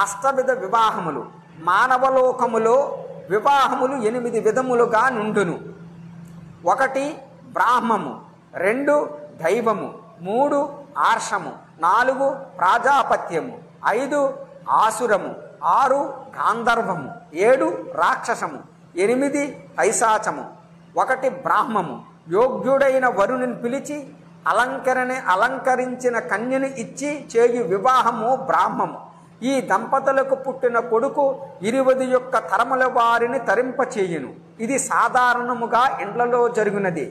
అష్టవిధ వివాహములు. మానవలోకములో వివాహములు 8 విధములుగా నుండును. 1 బ్రాహ్మము, 2 దైవము, 3 ఆర్షము, 4 ప్రాజాపత్యము, 5 ఆసురము, 6 గాంధర్వము, 7 రాక్షసము, 8 పైశాచము. 1 బ్రాహ్మము యోగ్యుడైన వరుణుని పిలిచి అలంకరించిన కన్యను ఇచ్చి చేయు వివాహము బ్రాహ్మము. ఈ దంపతులకు పుట్టిన కొడుకు 20 తరముల వారిని తరింపచేయును. ఇది సాధారణముగా ఇండ్లలో జరుగునది.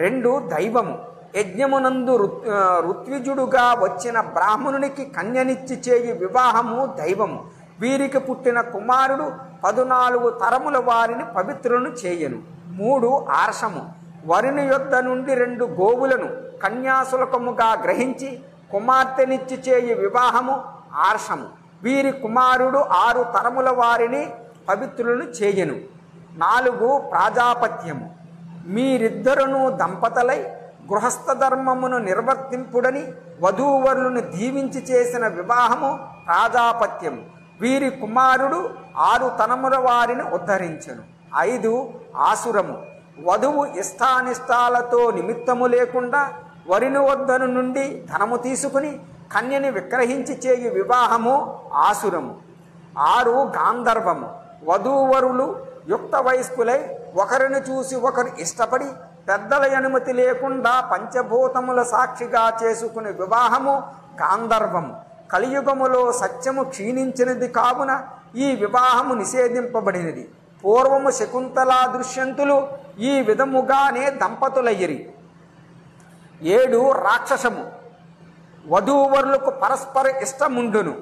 2 దైవము యజ్ఞమునందు ఋత్విజుడుగా వచ్చిన బ్రాహ్మణునికి కన్యనిచ్చి చేయు వివాహము దైవము. వీరికి పుట్టిన కుమారుడు 14 తరముల వారిని పవిత్రులను చేయను. 3 ఆర్షము వరుని యొద్ద నుండి 2 గోవులను కన్యాశుల్కముగా గ్రహించి కుమార్తెనిచ్చి చేయు వివాహము ఆర్షము. వీరి కుమారుడు 6 తరముల వారిని పవిత్రులను చేయను. 4 ప్రాజాపత్యము మీరిద్దరును దంపతులై గృహస్థ ధర్మమును నిర్వర్తింపుడని వధూవరులను దీవించి చేసిన వివాహము ప్రాజాపత్యము. వీరి కుమారుడు 6 తరముల వారిని ఉద్ధరించెను. 5 ఆసురము వధువు ఇష్టానిష్టాలతో నిమిత్తము లేకుండా వరుని వద్దను నుండి ధనము తీసుకుని కన్యని విక్రహించి చేయు వివాహము ఆసురము. 6 గాంధర్వము వధూవరులు యుక్త వయస్కులై ఒకరిని చూసి ఒకరు ఇష్టపడి పెద్దల అనుమతి లేకుండా పంచభూతముల సాక్షిగా చేసుకునే వివాహము గాంధర్వము. కలియుగములో సత్యము క్షీణించినది కావున ఈ వివాహము నిషేధింపబడినది. పూర్వము శకుంతలా దృశ్యంతులు ఈ విధముగానే దంపతులయ్యిరి. 7 రాక్షసము వధూవరులకు పరస్పర ఇష్టముండును.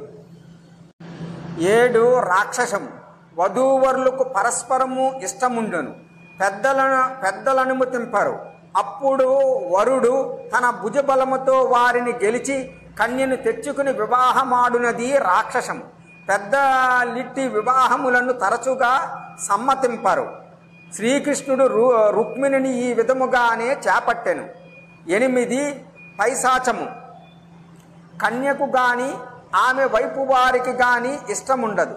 7 రాక్షసము వధూవరులకు పరస్పరము ఇష్టముండును. పెద్దలను అనుమతింపరు. అప్పుడు వరుడు తన భుజబలముతో వారిని గెలిచి కన్యను తెచ్చుకుని వివాహమాడునది రాక్షసము. పెద్దలిట్టి వివాహములను తరచుగా సమ్మతింపరు. శ్రీకృష్ణుడు రుక్మిణిని ఈ విధముగానే చేపట్టెను. 8 పైశాచము కన్యకు గాని ఆమె వైపు వారికి గాని ఇష్టముండదు.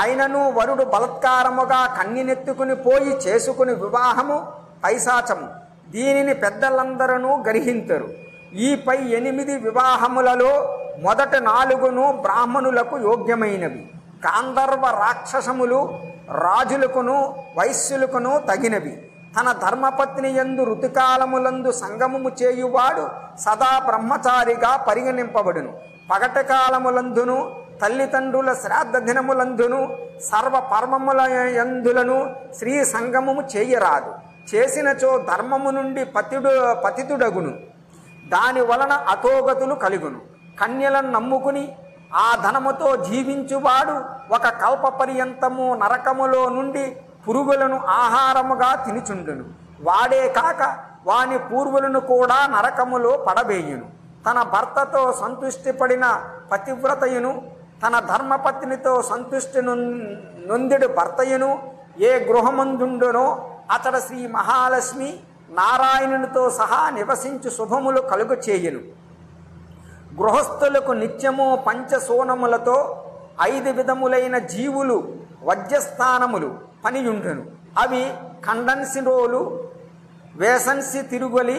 అయినను వరుడు బలత్కారముగా కన్యనెత్తుకుని పోయి చేసుకుని వివాహము పైశాచము. దీనిని పెద్దలందరూ గ్రహించరు. ఈ పై 8 వివాహములలో మొదట 4 బ్రాహ్మణులకు యోగ్యమైనవి. గాంధర్వ రాక్షసములు రాజులకును వైశ్యులకును తగినవి. తన ధర్మపత్ని యందు ఋతుకాలములందు సంగమము చేయువాడు సదా బ్రహ్మచారిగా పరిగణింపబడును. పగటకాలములందును తల్లిదండ్రుల శ్రాద్ధ దినములందును సర్వ పర్వముల యందులను స్త్రీ సంగమము చేయరాదు. చేసినచో ధర్మము నుండి పతితుడగును. దాని వలన అతోగతులు కలుగును. కన్యలను నమ్ముకుని ఆ ధనముతో జీవించువాడు 1 కల్ప పర్యంతము నరకములో నుండి పురుగులను ఆహారముగా తినుచుండును. వాడే కాక వాని పూర్వులను కూడా నరకములో పడవేయును. తన భర్తతో సంతుష్టి పడిన పతివ్రతయును తన ధర్మపత్నితో సంతుష్టి నొందెడు భర్తయును ఏ గృహమందుండునో అతడు శ్రీ మహాలక్ష్మి నారాయణునితో సహా నివసించు శుభములు కలుగు చేయును. గృహస్థులకు నిత్యము పంచసోనములతో 5 విధములైన జీవులు వజ్రస్థానములు పనియుండును. అవి ఖండన్సిరోలు, వేసన్సి తిరుగలి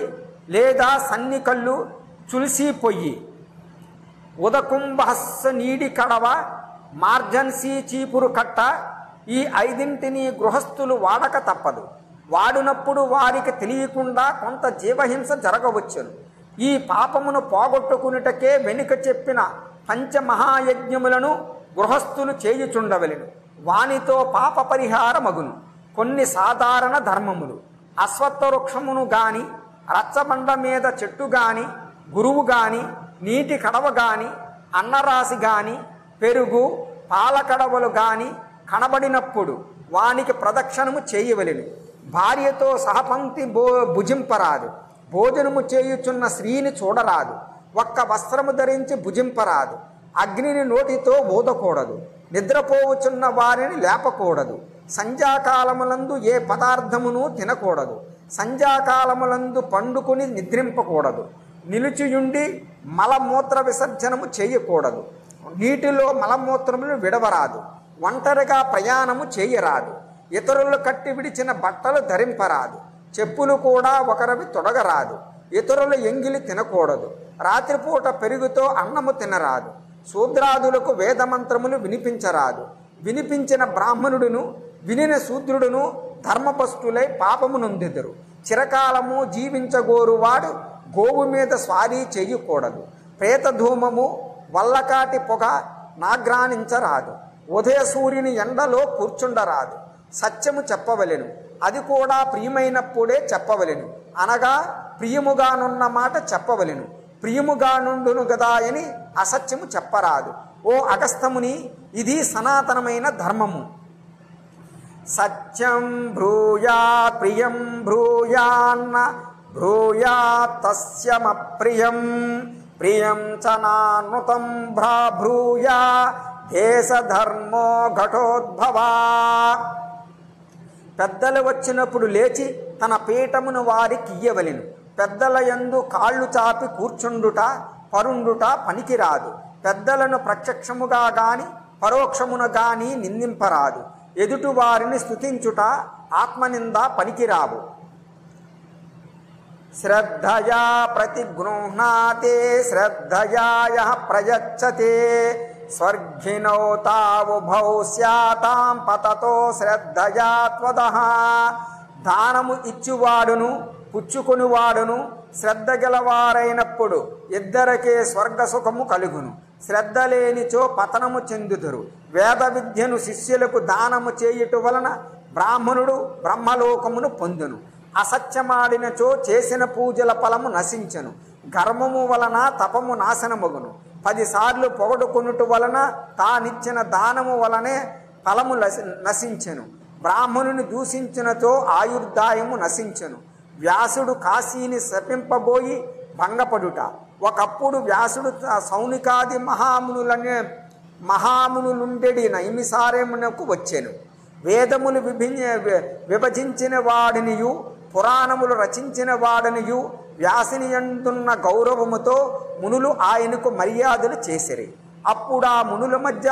లేదా సన్నికళ్ళు, చుల్సి పొయ్యి, ఉదకుంభహస్స నీడి కడవ, మార్జన్సి చీపురు కట్ట. ఈ 5 గృహస్థులు వాడక తప్పదు. వాడినప్పుడు వారికి తెలియకుండా కొంత జీవహింస జరగవచ్చును. ఈ పాపమును పోగొట్టుకునుటకే వెనుక చెప్పిన పంచమహాయజ్ఞములను గృహస్థులు చేయుచుండవలెను. వానితో పాప పరిహారమగును. కొన్ని సాధారణ ధర్మములు: అశ్వత్థ వృక్షమును గాని, రచ్చబండ మీద చెట్టు గాని, గురువు గాని, నీటి కడవ గాని, అన్నరాశి గాని, పెరుగు పాల కడవలు గాని కనబడినప్పుడు వానికి ప్రదక్షిణము చేయవలెను. భార్యతో సహపంక్తి భుజింపరాదు. భోజనము చేయుచున్న స్త్రీని చూడరాదు. ఒక్క వస్త్రము ధరించి భుజింపరాదు. అగ్నిని నోటితో ఊదకూడదు. నిద్రపోవుచున్న వారిని లేపకూడదు. సంధ్యాకాలములందు ఏ పదార్థమును తినకూడదు. సంధ్యాకాలములందు పండుకుని నిద్రింపకూడదు. నిలుచియుండి మలమూత్ర విసర్జనము చేయకూడదు. నీటిలో మలమూత్రములు విడవరాదు. ఒంటరిగా ప్రయాణము చేయరాదు. ఇతరులు కట్టి విడిచిన బట్టలు ధరింపరాదు. చెప్పులు కూడా ఒకరివి తొడగరాదు. ఇతరుల ఎంగిలి తినకూడదు. రాత్రిపూట పెరుగుతో అన్నము తినరాదు. శూద్రాదులకు వేదమంత్రములు వినిపించరాదు. వినిపించిన బ్రాహ్మణుడును వినిన శూద్రుడును ధర్మపస్తులై పాపము నొందెదరు. చిరకాలము జీవించగోరువాడు గోవు మీద స్వారీ చేయకూడదు. ప్రేతధూమము వల్లకాటి పొగ నాగ్రానించరాదు. ఉదయ సూర్యుని ఎండలో కూర్చుండరాదు. సత్యము చెప్పవలెను. అది కూడా ప్రియమైనప్పుడే చెప్పవలెను. అనగా ప్రియముగానున్న మాట చెప్పవలెను. ప్రియముగా నుండును గదా అని అసత్యము చెప్పరాదు. ఓ అగస్త్యముని, ఇది సనాతనమైన ధర్మము. సత్యం బ్రూయా ప్రియం బ్రూయాన్న బ్రూయా తస్యమప్రియం ప్రియం చ నానృతం బ్రూయా దేశధర్మో ఘటోద్భవా. పెద్దలు వచ్చినప్పుడు లేచి తన పీఠమును వారికి ఇయ్యవలెను. పెద్దల యందు కాళ్ళు చాపి కూర్చుండుట పరుండుట పనికిరాదు. పెద్దలను ప్రత్యక్షముగా గాని పరోక్షమున గాని నిందింపరాదు. ఎదుటి వారిని స్తుతించుట ఆత్మనింద పనికిరావు. శ్రద్ధయా ప్రతిగృహ్ణాతే శ్రద్ధయా యః ప్రయచ్చతే స్వర్గినో తావుభౌ స్యాతాం పతతో శ్రద్ధయా త్వదః. దానము ఇచ్చువాడును పుచ్చుకొనివాడును శ్రద్ధ గలవారైనప్పుడు ఇద్దరికే స్వర్గసుఖము కలుగును. శ్రద్ధ లేనిచో పతనము చెందుదురు. వేద విద్యను శిష్యులకు దానము చేయుట వలన బ్రాహ్మణుడు బ్రహ్మలోకమును పొందును. అసత్యమాడినచో చేసిన పూజల ఫలము నశించెను. గర్వము వలన తపము నాశనమగును. 10 సార్లు పొగడుకొనుట వలన తానిచ్చిన దానము వలనే ఫలము నశించెను. బ్రాహ్మణుని దూషించినచో ఆయుర్దాయము నశించెను. వ్యాసుడు కాశీని శపింపబోయి భంగపడుట. ఒకప్పుడు వ్యాసుడు సౌనికాది మహామునులుండెడి నైమిసారణ్యమునకు వచ్చెను. వేదములు విభజించిన వాడినియు పురాణములు రచించిన వాడినియు వ్యాసుని యందున్న గౌరవముతో మునులు ఆయనకు మర్యాదలు చేసిరి. అప్పుడు ఆ మునుల మధ్య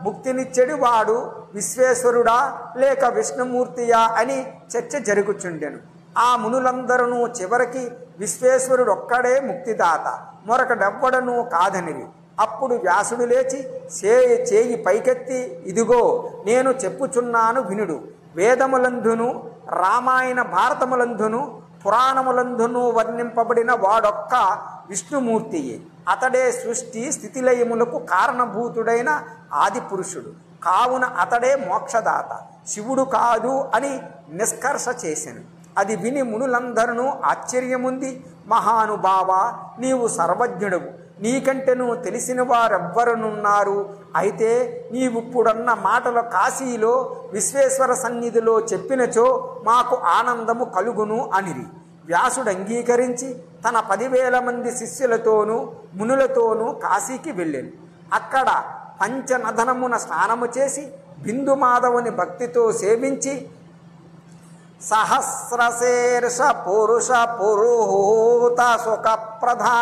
ముక్తినిచ్చెడి వాడు విశ్వేశ్వరుడా లేక విష్ణుమూర్తియా అని చర్చ జరుగుచుండెను. ఆ మునులందరూ చివరికి విశ్వేశ్వరుడు ఒక్కడే ముక్తిదాత, మరొకడెవ్వడనూ కాదనివి. అప్పుడు వ్యాసుడు లేచి చేయి పైకెత్తి, ఇదిగో నేను చెప్పుచున్నాను వినుడు. వేదములందును రామాయణ భారతములందును పురాణములందును వర్ణింపబడిన వాడొక్క విష్ణుమూర్తియే. అతడే సృష్టి స్థితిలయములకు కారణభూతుడైన ఆది పురుషుడు. కావున అతడే మోక్షదాత, శివుడు కాదు అని నిష్కర్ష చేసెను. అది విని మునులందరూ ఆశ్చర్యముంది. మహానుభావ, నీవు సర్వజ్ఞుడవు, నీకంటేను తెలిసిన వారెవ్వరునున్నారు? అయితే నీవిప్పుడన్న మాటలు కాశీలో విశ్వేశ్వర సన్నిధిలో చెప్పినచో మాకు ఆనందము కలుగును అనిరి. వ్యాసుడు అంగీకరించి తన 10,000 మంది శిష్యులతోనూ మునులతోనూ కాశీకి వెళ్ళాను. అక్కడ పంచనదనమున స్నానము చేసి బిందు మాధవుని భక్తితో సేవించి సహస్రశీర్ష పురుష పురుహూత సుఖప్రధా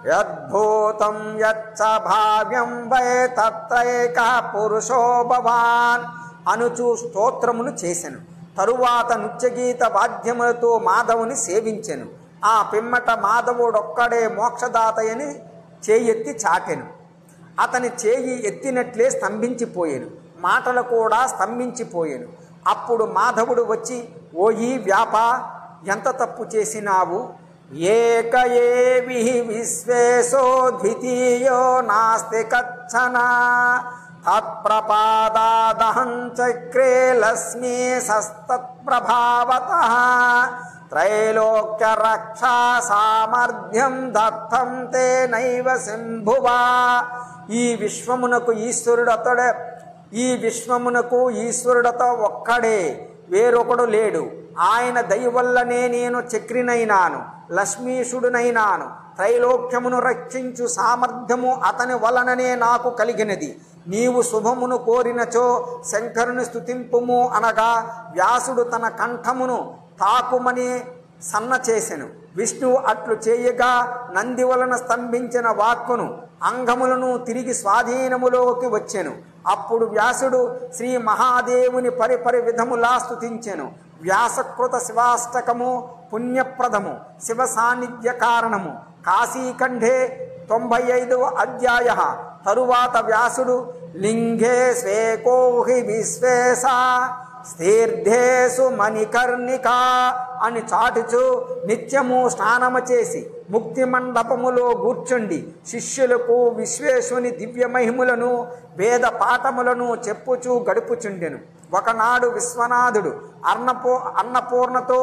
యద్భూతం యచ్చ భావ్యం వై తత్రైక పురుషో భవాన్ అనుచు స్తోత్రములు చేసెను. తరువాత నృత్యగీత వాద్యములతో మాధవుని సేవించెను. ఆ పిమ్మట మాధవుడొక్కడే మోక్షదాతయని చేయెత్తి చాటెను. అతని చేయి ఎత్తినట్లే స్తంభించిపోయాను. మాటలు కూడా స్తంభించిపోయాను. అప్పుడు మాధవుడు వచ్చి, ఓయి వ్యాప, ఎంత తప్పు చేసినావు? ఏక ఏవి విశ్వేశో ద్వితీయో నాస్తి కచ్చన తత్ప్రపాదాదహం చక్రే లస్మి సస్తత్ప్రభావతః త్రైలోక్య రక్షా సామర్థ్యం దత్తం తే నైవ శంభువా. ఈ విశ్వమునకు ఈశ్వరుడు ఈ విశ్వమునకు ఈశ్వరుడతో ఒక్కడే, వేరొకడు లేడు. ఆయన దయ వల్లనే నేను చక్రినైనాను, లక్ష్మీషుడునైనాను. త్రైలోక్యమును రక్షించు సామర్థ్యము అతని వలననే నాకు కలిగినది. నీవు శుభమును కోరినచో శంకరుని స్తుతింపుము అనగా వ్యాసుడు తన కంఠమును తాకుమని సన్న చేసెను. విష్ణువు అట్లు చేయగా నంది వలన స్తంభించిన వాక్కును అంగములను తిరిగి స్వాధీనములోకి వచ్చెను. అప్పుడు వ్యాసుడు శ్రీ మహాదేవుని పరిపరి విధములా స్తుతించెను. వ్యాసకృత శివాష్టకము పుణ్యప్రదము, శివ సాన్నిధ్య కారణము. కాశీఖండే 95వ అధ్యాయ. తరువాత వ్యాసుడు లింగే స్వేకోహి విశ్వేశ స్థిర్ధేసు మణికర్ణికా అని చాటుచు నిత్యము స్నానము చేసి ముక్తి మండపములో కూర్చుండి శిష్యులకు విశ్వేశ్వని దివ్య మహిములను వేద పాఠములను చెప్పుచూ గడుపుచుండెను. ఒకనాడు విశ్వనాథుడు అన్నపూర్ణతో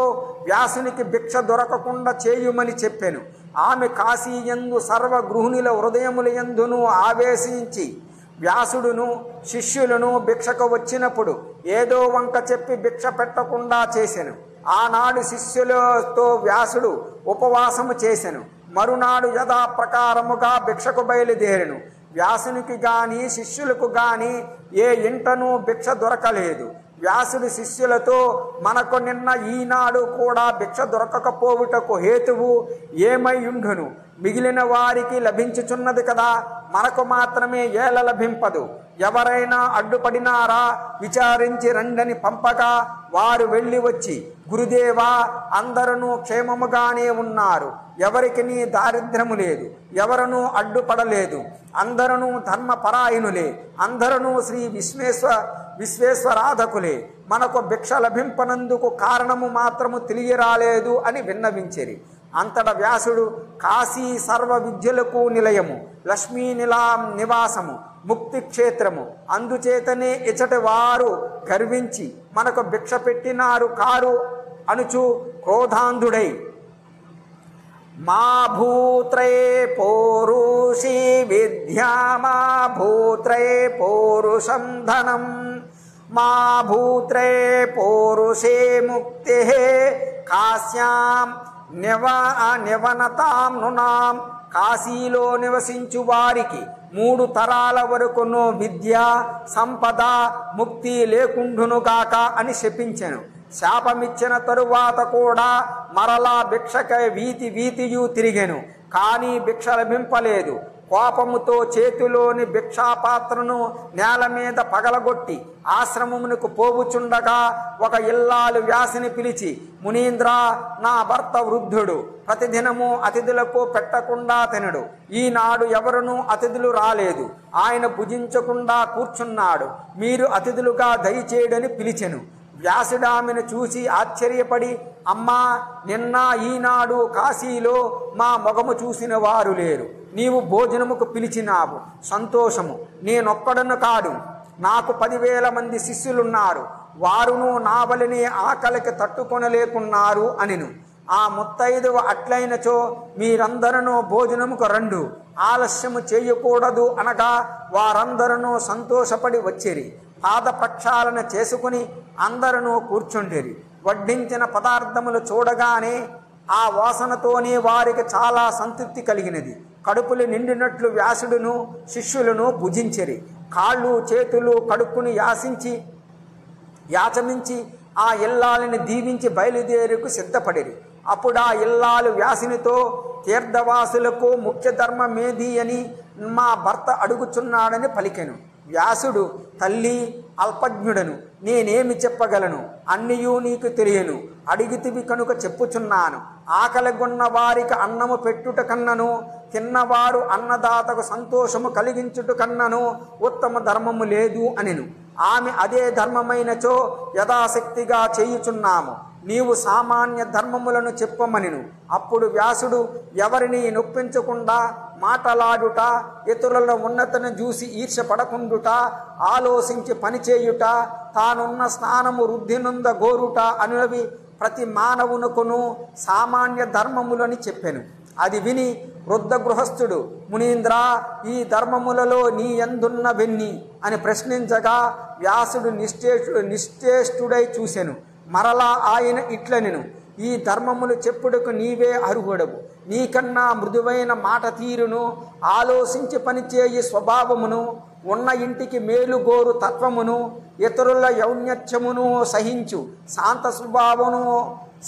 వ్యాసునికి భిక్ష దొరకకుండా చేయుమని చెప్పెను. ఆమె కాశీయందు సర్వగృహిణుల హృదయములయందును ఆవేశించి వ్యాసుడును శిష్యులను భిక్షకు వచ్చినప్పుడు ఏదో వంక చెప్పి భిక్ష పెట్టకుండా చేసెను. ఆనాడు శిష్యులతో వ్యాసుడు ఉపవాసము చేసెను. మరునాడు యథాప్రకారముగా భిక్షకు బయలుదేరెను. వ్యాసునికి గాని శిష్యులకు గాని ఏ ఇంటనూ భిక్ష దొరకలేదు. వ్యాసుడి శిష్యులతో మనకు నిన్న ఈనాడు కూడా భిక్ష దొరకకపోవుటకు హేతువు ఏమై ఉండును? మిగిలిన వారికి లభించుచున్నది కదా, మనకు మాత్రమే ఏల లభింపదు? ఎవరైనా అడ్డుపడినారా విచారించి రండని పంపగా వారు వెళ్ళి వచ్చి, గురుదేవా అందరూ క్షేమముగానే ఉన్నారు, ఎవరికి నీ దారిద్ర్యము లేదు, ఎవరనూ అడ్డుపడలేదు, అందరూ ధర్మపరాయణులే, అందరూ శ్రీ విశ్వేశ్వరాధకులే, మనకు భిక్ష లభింపనందుకు కారణము మాత్రము తెలియరాలేదు అని విన్నవించిరి. అంతట వ్యాసుడు కాశీ సర్వ విద్యలకు నిలయము, లక్ష్మీ నివాసము, ముక్తి క్షేత్రము, అందుచేతనే ఇచటి వారు గర్వించి మనకు భిక్ష పెట్టినారు కారు అనుచు క్రోధాంధుడై మా భూత్రే పౌరుషి విద్యా మా భూత్రే పౌరుషం ధనం మా భూత్రే పౌరుషే ముక్తి కాశ్యాం నివనతాం నృణాం. కాశీలో నివసించు వారికి 3 తరాల వరకును విద్య సంపద ముక్తి లేకుండునుగాక అని శపించెను. శాపమిచ్చిన తరువాత కూడా మరలా భిక్షకై వీతియు తిరిగెను. కానీ భిక్ష లభింపలేదు. కోపముతో చేతిలోని భిక్షాపాత్రను నేల మీద పగలగొట్టి ఆశ్రమమునకు పోవుచుండగా ఒక ఇల్లాలు వ్యాసుని పిలిచి, మునీంద్ర, నా భర్త వృద్ధుడు, ప్రతిదినము అతిథులకు పెట్టకుండా తినడు. ఈనాడు ఎవరునూ అతిథులు రాలేదు, ఆయన భుజించకుండా కూర్చున్నాడు, మీరు అతిథులుగా దయచేయడని పిలిచెను. వ్యాసుడామెను చూసి ఆశ్చర్యపడి, అమ్మా, నిన్న ఈనాడు కాశీలో మా మొగము చూసిన వారు లేరు, నీవు భోజనముకు పిలిచినావు, సంతోషము. నేనొక్కడను కాదు, నాకు 10,000 మంది శిష్యులున్నారు, వారును నా వలనే ఆకలికి తట్టుకొనలేకున్నారు అనిను. ఆ ముత్తైదువ అట్లయినచో మీరందరూ భోజనముకు రండు, ఆలస్యము చేయకూడదు అనగా వారందరూ సంతోషపడి వచ్చిరి. పాద ప్రక్షాళన చేసుకుని అందరూ కూర్చుండిరి. వడ్డించిన పదార్థములు చూడగానే ఆ వాసనతోనే వారికి చాలా సంతృప్తి కలిగినది. కడుపులు నిండినట్లు వ్యాసుడును శిష్యులను భుజించిరి. కాళ్ళు చేతులు కడుక్కుని యాచమించి ఆ ఇల్లాలని దీవించి బయలుదేరుకు సిద్ధపడిరి. అప్పుడు ఆ ఇల్లాలు వ్యాసునితో, తీర్థవాసులకు ముఖ్య ధర్మమేది అని మా భర్త అడుగుచున్నాడని పలికెను. వ్యాసుడు, తల్లి, అల్పజ్ఞుడను, నేనేమి చెప్పగలను? అన్నియూ నీకు తెలియను. అడిగితివి కనుక చెప్పుచున్నాను. ఆకలిగొన్న వారికి అన్నము పెట్టుట కన్నను, తిన్నవారు అన్నదాతకు సంతోషము కలిగించుట కన్నను ఉత్తమ ధర్మము లేదు అనెను. ఆమె, అదే ధర్మమైనచో యథాశక్తిగా చేయుచున్నాము, నీవు సామాన్య ధర్మములను చెప్పమనెను. అప్పుడు వ్యాసుడు, ఎవరిని నొప్పించకుండా మాటలాడుట, ఇతరుల ఉన్నతను చూసి ఈర్ష్యపడకుండుట, ఆలోచించి పనిచేయుట, తానున్న స్నానము వృద్ధినంద గోరుట అనులవి ప్రతి మానవునకును సామాన్య ధర్మములని చెప్పెను. అది విని వృద్ధ గృహస్థుడు, మునీంద్ర, ఈ ధర్మములలో నీ యందున్న వెన్ని అని ప్రశ్నించగా వ్యాసుడు నిశ్చేష్టుడై చూసెను. మరలా ఆయన ఇట్లనెను, ఈ ధర్మములు చెప్పుటకు నీవే అర్హుడవు. నీకన్నా మృదువైన మాట తీరును, ఆలోచించి పనిచేయి స్వభావమును, ఉన్న ఇంటికి మేలుగోరు తత్వమును, ఇతరుల ఔన్నత్యమును సహించు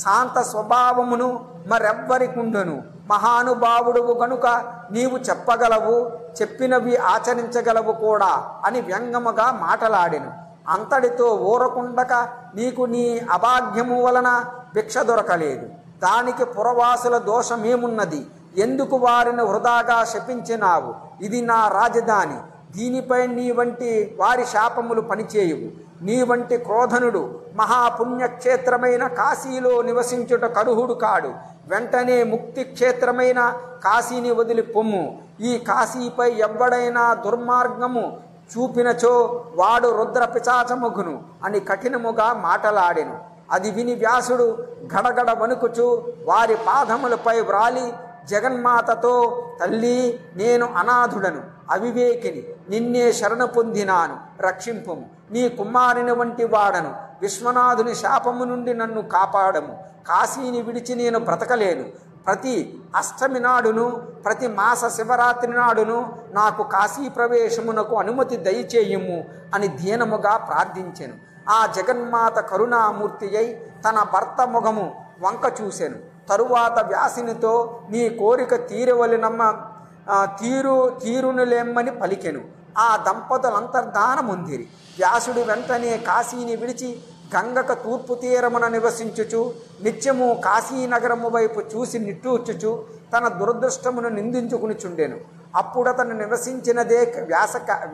శాంత స్వభావమును మరెవ్వరికుండును. మహానుభావుడువు గనుక నీవు చెప్పగలవు, చెప్పినవి ఆచరించగలవు కూడా అని వ్యంగముగా మాటలాడెను. అంతటితో ఊరకుండక నీకు నీ అభాగ్యము వలన భిక్ష దొరకలేదు. దానికి పురవాసుల దోషమేమున్నది? ఎందుకు వారిని వృధాగా శపించినావు? ఇది నా రాజధాని, దీనిపై నీ వంటి వారి శాపములు పనిచేయువు. నీ వంటి క్రోధనుడు మహాపుణ్యక్షేత్రమైన కాశీలో నివసించుట కరుహుడు కాడు. వెంటనే ముక్తి క్షేత్రమైన కాశీని వదిలి పొమ్ము. ఈ కాశీపై ఎవ్వడైనా దుర్మార్గము చూపినచో వాడు రుద్ర పిశాచముగును అని కఠినముగా మాటలాడెను. అది విని వ్యాసుడు గడగడ వణుకుచు వారి పాదములపై వ్రాలి జగన్మాతతో, తల్లి, నేను అనాథుడను, అవివేకిని, నిన్నే శరణ పొందినాను, రక్షింపుము. నీ కుమారుని వంటి వాడను, విశ్వనాథుని శాపము నుండి నన్ను కాపాడము. కాశీని విడిచి నేను బ్రతకలేను. ప్రతి అష్టమి నాడును, ప్రతి మాస శివరాత్రి నాడును నాకు కాశీ ప్రవేశమునకు అనుమతి దయచేయము అని దీనముగా ప్రార్థించెను. ఆ జగన్మాత కరుణామూర్తి అయి తన భర్త ముఖము వంక చూసెను. తరువాత వ్యాసునితో, నీ కోరిక తీరునులేమ్మని పలికెను. ఆ దంపతులు అంతర్ధానముందిరి. వ్యాసుడు వెంటనే కాశీని విడిచి గంగక తూర్పు తీరమున నివసించుచు నిత్యము కాశీనగరము వైపు చూసి నిట్టూర్చుచు తన దురదృష్టమును నిందించుకునిచుండెను. అప్పుడతను నివసించినదే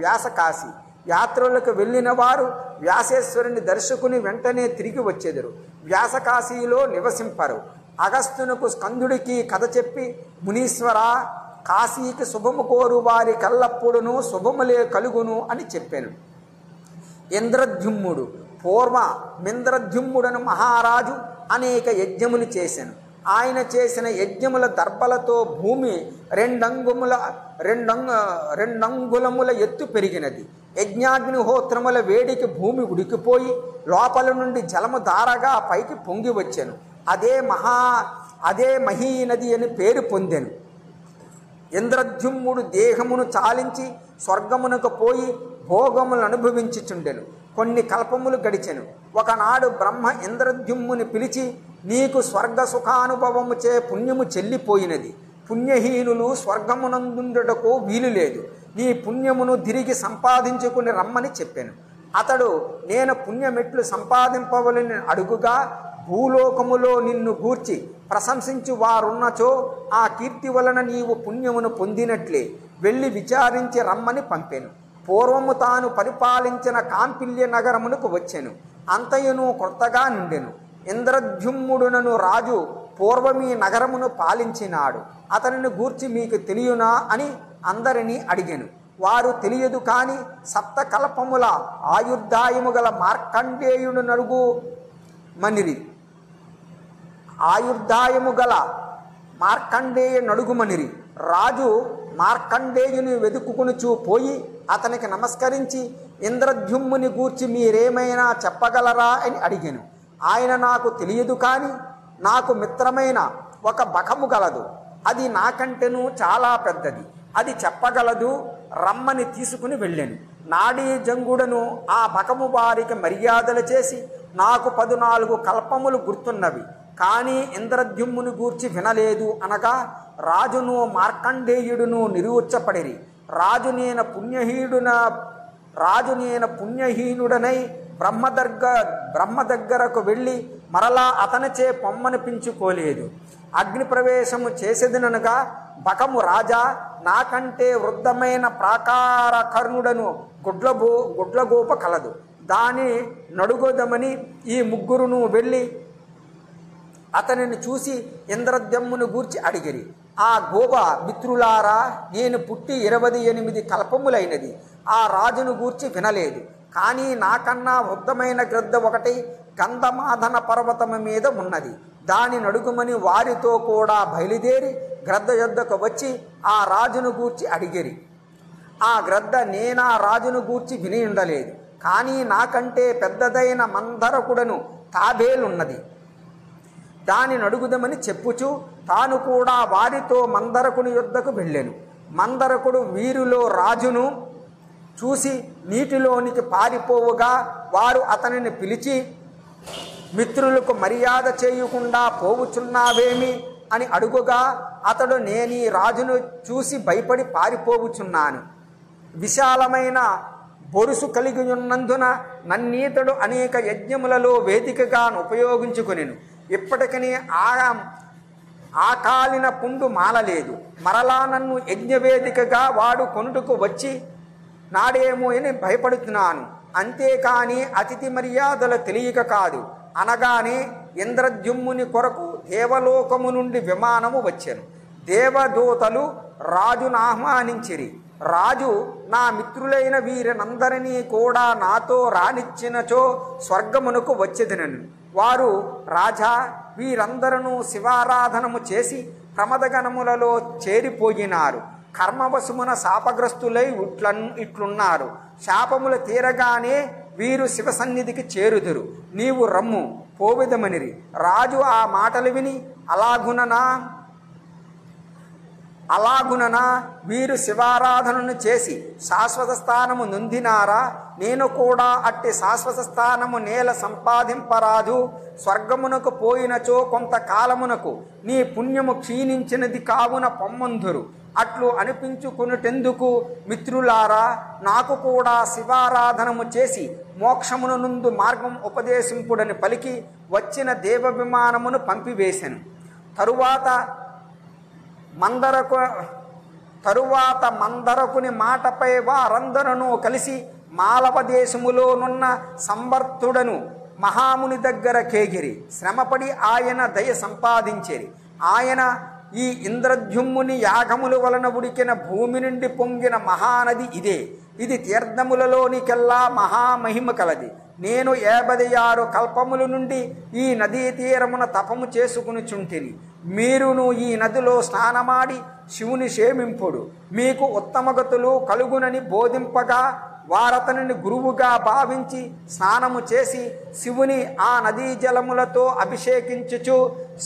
వ్యాసకాశి. యాత్రలకు వెళ్ళిన వారు వ్యాసేశ్వరుని దర్శకుని వెంటనే తిరిగి వచ్చెదరు. వ్యాసకాశీలో నివసింపరు. అగస్త్యునకు స్కందుడికి కథ చెప్పి, మునీశ్వర, కాశీకి శుభము కోరు వారి కల్లప్పుడును శుభములే కలుగును అని చెప్పాను. ఇంద్రద్యుమ్నుడు పూర్వ మింద్రద్యుమ్నుడను మహారాజు అనేక యజ్ఞములు చేశాను. ఆయన చేసిన యజ్ఞముల దర్భలతో భూమి రెండంగుళముల ఎత్తు పెరిగినది. యజ్ఞాగ్నిహోత్రముల వేడికి భూమి ఉడికిపోయి లోపల నుండి జలము ధారగా పైకి పొంగి వచ్చాను. అదే మహీనది అని పేరు పొందెను. ఇంద్రద్యుమ్నుడు దేహమును చాలించి స్వర్గమునకు పోయి భోగములను అనుభవించుచుండెను. కొన్ని కల్పములు గడిచెను. ఒకనాడు బ్రహ్మ ఇంద్రద్యుమ్నుని పిలిచి, నీకు స్వర్గ సుఖానుభవము చే పుణ్యము చెల్లిపోయినది. పుణ్యహీనులు స్వర్గమునందుండుటకు వీలు లేదు. నీ పుణ్యమును తిరిగి సంపాదించుకుని రమ్మని చెప్పాను. అతడు, నేను పుణ్యమెట్లు సంపాదింపవలని అడుగుగా, భూలోకములో నిన్ను గూర్చి ప్రశంసించు వారున్నచో ఆ కీర్తి వలన నీవు పుణ్యమును పొందినట్లే, వెళ్ళి విచారించి రమ్మని పంపెను. పూర్వము తాను పరిపాలించిన కాంపిల్య నగరమునకు వచ్చెను. అంతయును కొత్తగా నుండెను. ఇంద్రద్యుమ్నుడునను రాజు పూర్వమీ నగరమును పాలించినాడు. అతనిని గూర్చి మీకు తెలియనా అని అందరినీ అడిగెను. వారు తెలియదు కాని సప్తకల్పముల ఆయుర్దాయము గల మార్కండేయుడు నడుగు మనిరి. ఆయుర్దాయము గల మార్కండేయ నడుగుమనిరి. రాజు మార్కండేయుని వెతుకుకొనుచూ పోయి అతనికి నమస్కరించి, ఇంద్రద్యుమ్నుని గూర్చి మీరేమైనా చెప్పగలరా అని అడిగాను. ఆయన, నాకు తెలియదు కానీ నాకు మిత్రమైన ఒక బకము గలదు. అది నాకంటేను చాలా పెద్దది. అది చెప్పగలదు, రమ్మని తీసుకుని వెళ్ళాను. నాడీ జంగుడను ఆ బకము వారికి మర్యాదలు చేసి, నాకు 14 కల్పములు గుర్తున్నవి, కానీ ఇంద్రద్యుమ్నుని గూర్చి వినలేదు అనగా రాజును మార్కండేయుడును నిరుచ్చపడిరి. రాజు నేను పుణ్యహీనుడనై బ్రహ్మ దగ్గరకు వెళ్ళి మరలా అతనిచే పొమ్మనిపించుకోలేదు. అగ్ని ప్రవేశము చేసేదినగా బకము, రాజా, నాకంటే వృద్ధమైన ప్రాకారకర్ణుడను గుడ్లగోప కలదు, దాని నడుగోదమని ఈ ముగ్గురును వెళ్ళి అతనిని చూసి ఇంద్రద్యుమ్నుని గూర్చి అడిగిరి. ఆ గోప, మిత్రులారా, నేను పుట్టి 28 కల్పములైనది. ఆ రాజును గూర్చి వినలేదు. కానీ నాకన్నా వృద్ధమైన గ్రద్ద ఒకటి గంధమాదన పర్వతము మీద ఉన్నది. దాని నడుగుమని వారితో కూడా బయలుదేరి గ్రద్ద యొద్దకు వచ్చి ఆ రాజును గూర్చి అడిగిరి. ఆ గ్రద్ద నేనా రాజును గూర్చి విని ఉండలేదు, కానీ నాకంటే పెద్దదైన మందరకుడను తాబేలున్నది, దానిని అడుగుదామని చెప్పుచు తాను కూడా వారితో మందరకుని యొద్దకు వెళ్ళెను. మందరకుడు వీరిలో రాజును చూసి నీటిలోనికి పారిపోవుగా వారు అతనిని పిలిచి, మిత్రులకు మర్యాద చేయకుండా పోవుచున్నావేమి అని అడుగుగా అతడు, నేనీ రాజును చూసి భయపడి పారిపోవుచున్నాను. విశాలమైన బొరుసు కలిగి ఉన్నందున నన్నీతడు అనేక యజ్ఞములలో వేదికగా ఉపయోగించుకొనెను. ఇప్పటికీ ఆ కాలిన పుండు మాలలేదు. మరలా నన్ను యజ్ఞవేదికగా వాడు కొనుటకు వచ్చి నాడేమో అని భయపడుతున్నాను. అంతేకాని అతిథి మర్యాదలు తెలియక కాదు అనగానే ఇంద్రద్యుమ్ముని కొరకు దేవలోకము నుండి విమానము వచ్చెను. దేవదూతలు రాజును ఆహ్వానించిరి. రాజు, నా మిత్రులైన వీరినందరినీ కూడా నాతో రానిచ్చినచో స్వర్గమునకు వచ్చేదనను. వారు, రాజా, వీరందరూ శివారాధనము చేసి ప్రమదగణములలో చేరిపోయినారు. కర్మవశమున శాపగ్రస్తులై ఇట్లున్నారు. శాపములు తీరగానే వీరు శివ సన్నిధికి చేరుదురు. నీవు రమ్ము, పోవిదమనిరి. రాజు ఆ మాటలు విని, అలాగుననా వీరు శివారాధనను చేసి శాశ్వత స్థానము నొందినారా? నేను కూడా అట్టి శాశ్వత స్థానము నేల సంపాదింపరాదు. స్వర్గమునకు పోయినచో కొంతకాలమునకు నీ పుణ్యము క్షీణించినది కావున పొమ్మందురు. అట్లు అనిపించుకున్నటెందుకు? మిత్రులారా, నాకు కూడా శివారాధనము చేసి మోక్షమున నుండు మార్గం ఉపదేశింపుడని పలికి వచ్చిన దేవ విమానమును పంపివేశెను. తరువాత మందరకుని మాటపై వారందరూ కలిసి మాలవ దేశములోనున్న సంవర్తుడను మహాముని దగ్గర కేగిరి. శ్రమపడి ఆయన దయ సంపాదించిరి. ఆయన, ఈ ఇంద్రద్యుమ్ముని యాగముల వలన ఉడికిన భూమి నుండి పొంగిన మహానది ఇదే. ఇది తీర్థములలోనికెల్లా మహామహిమ కలది. నేను 56 కల్పముల నుండి ఈ నదీ తీరమున తపము చేసుకునిచుంటిని. మీరును ఈ నదిలో స్నానమాడి శివుని సేవింపుడు. మీకు ఉత్తమగతులు కలుగునని బోధింపగా వారతనిని గురువుగా భావించి స్నానము చేసి శివుని ఆ నదీ జలములతో అభిషేకించుచు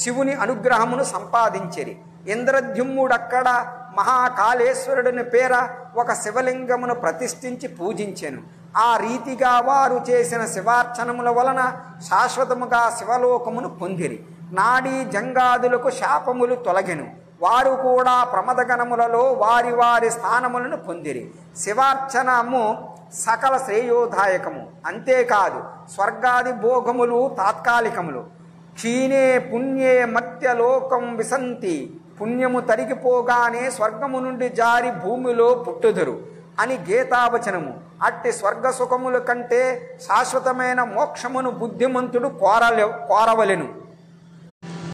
శివుని అనుగ్రహమును సంపాదించిరి. ఇంద్రద్యుమ్ముడక్కడ మహాకాళేశ్వరుడిని పేర ఒక శివలింగమును ప్రతిష్ఠించి పూజించెను. ఆ రీతిగా వారు చేసిన శివార్చనముల వలన శాశ్వతముగా శివలోకమును పొందిరి. నాడీ జంగాదులకు శాపములు తొలగెను. వారు కూడా ప్రమదగణములలో వారి వారి స్థానములను పొందిరి. శివార్చనము సకల శ్రేయోదాయకము. అంతేకాదు స్వర్గాది భోగములు తాత్కాలికములు. క్షీణే పుణ్యే మర్త్యలోకం విసంతి. పుణ్యము తరిగిపోగానే స్వర్గము నుండి జారి భూమిలో పుట్టుదురు అని గీతావచనము. అట్టి స్వర్గ సుఖముల కంటే శాశ్వతమైన మోక్షమును బుద్ధిమంతుడు కోరవలెను.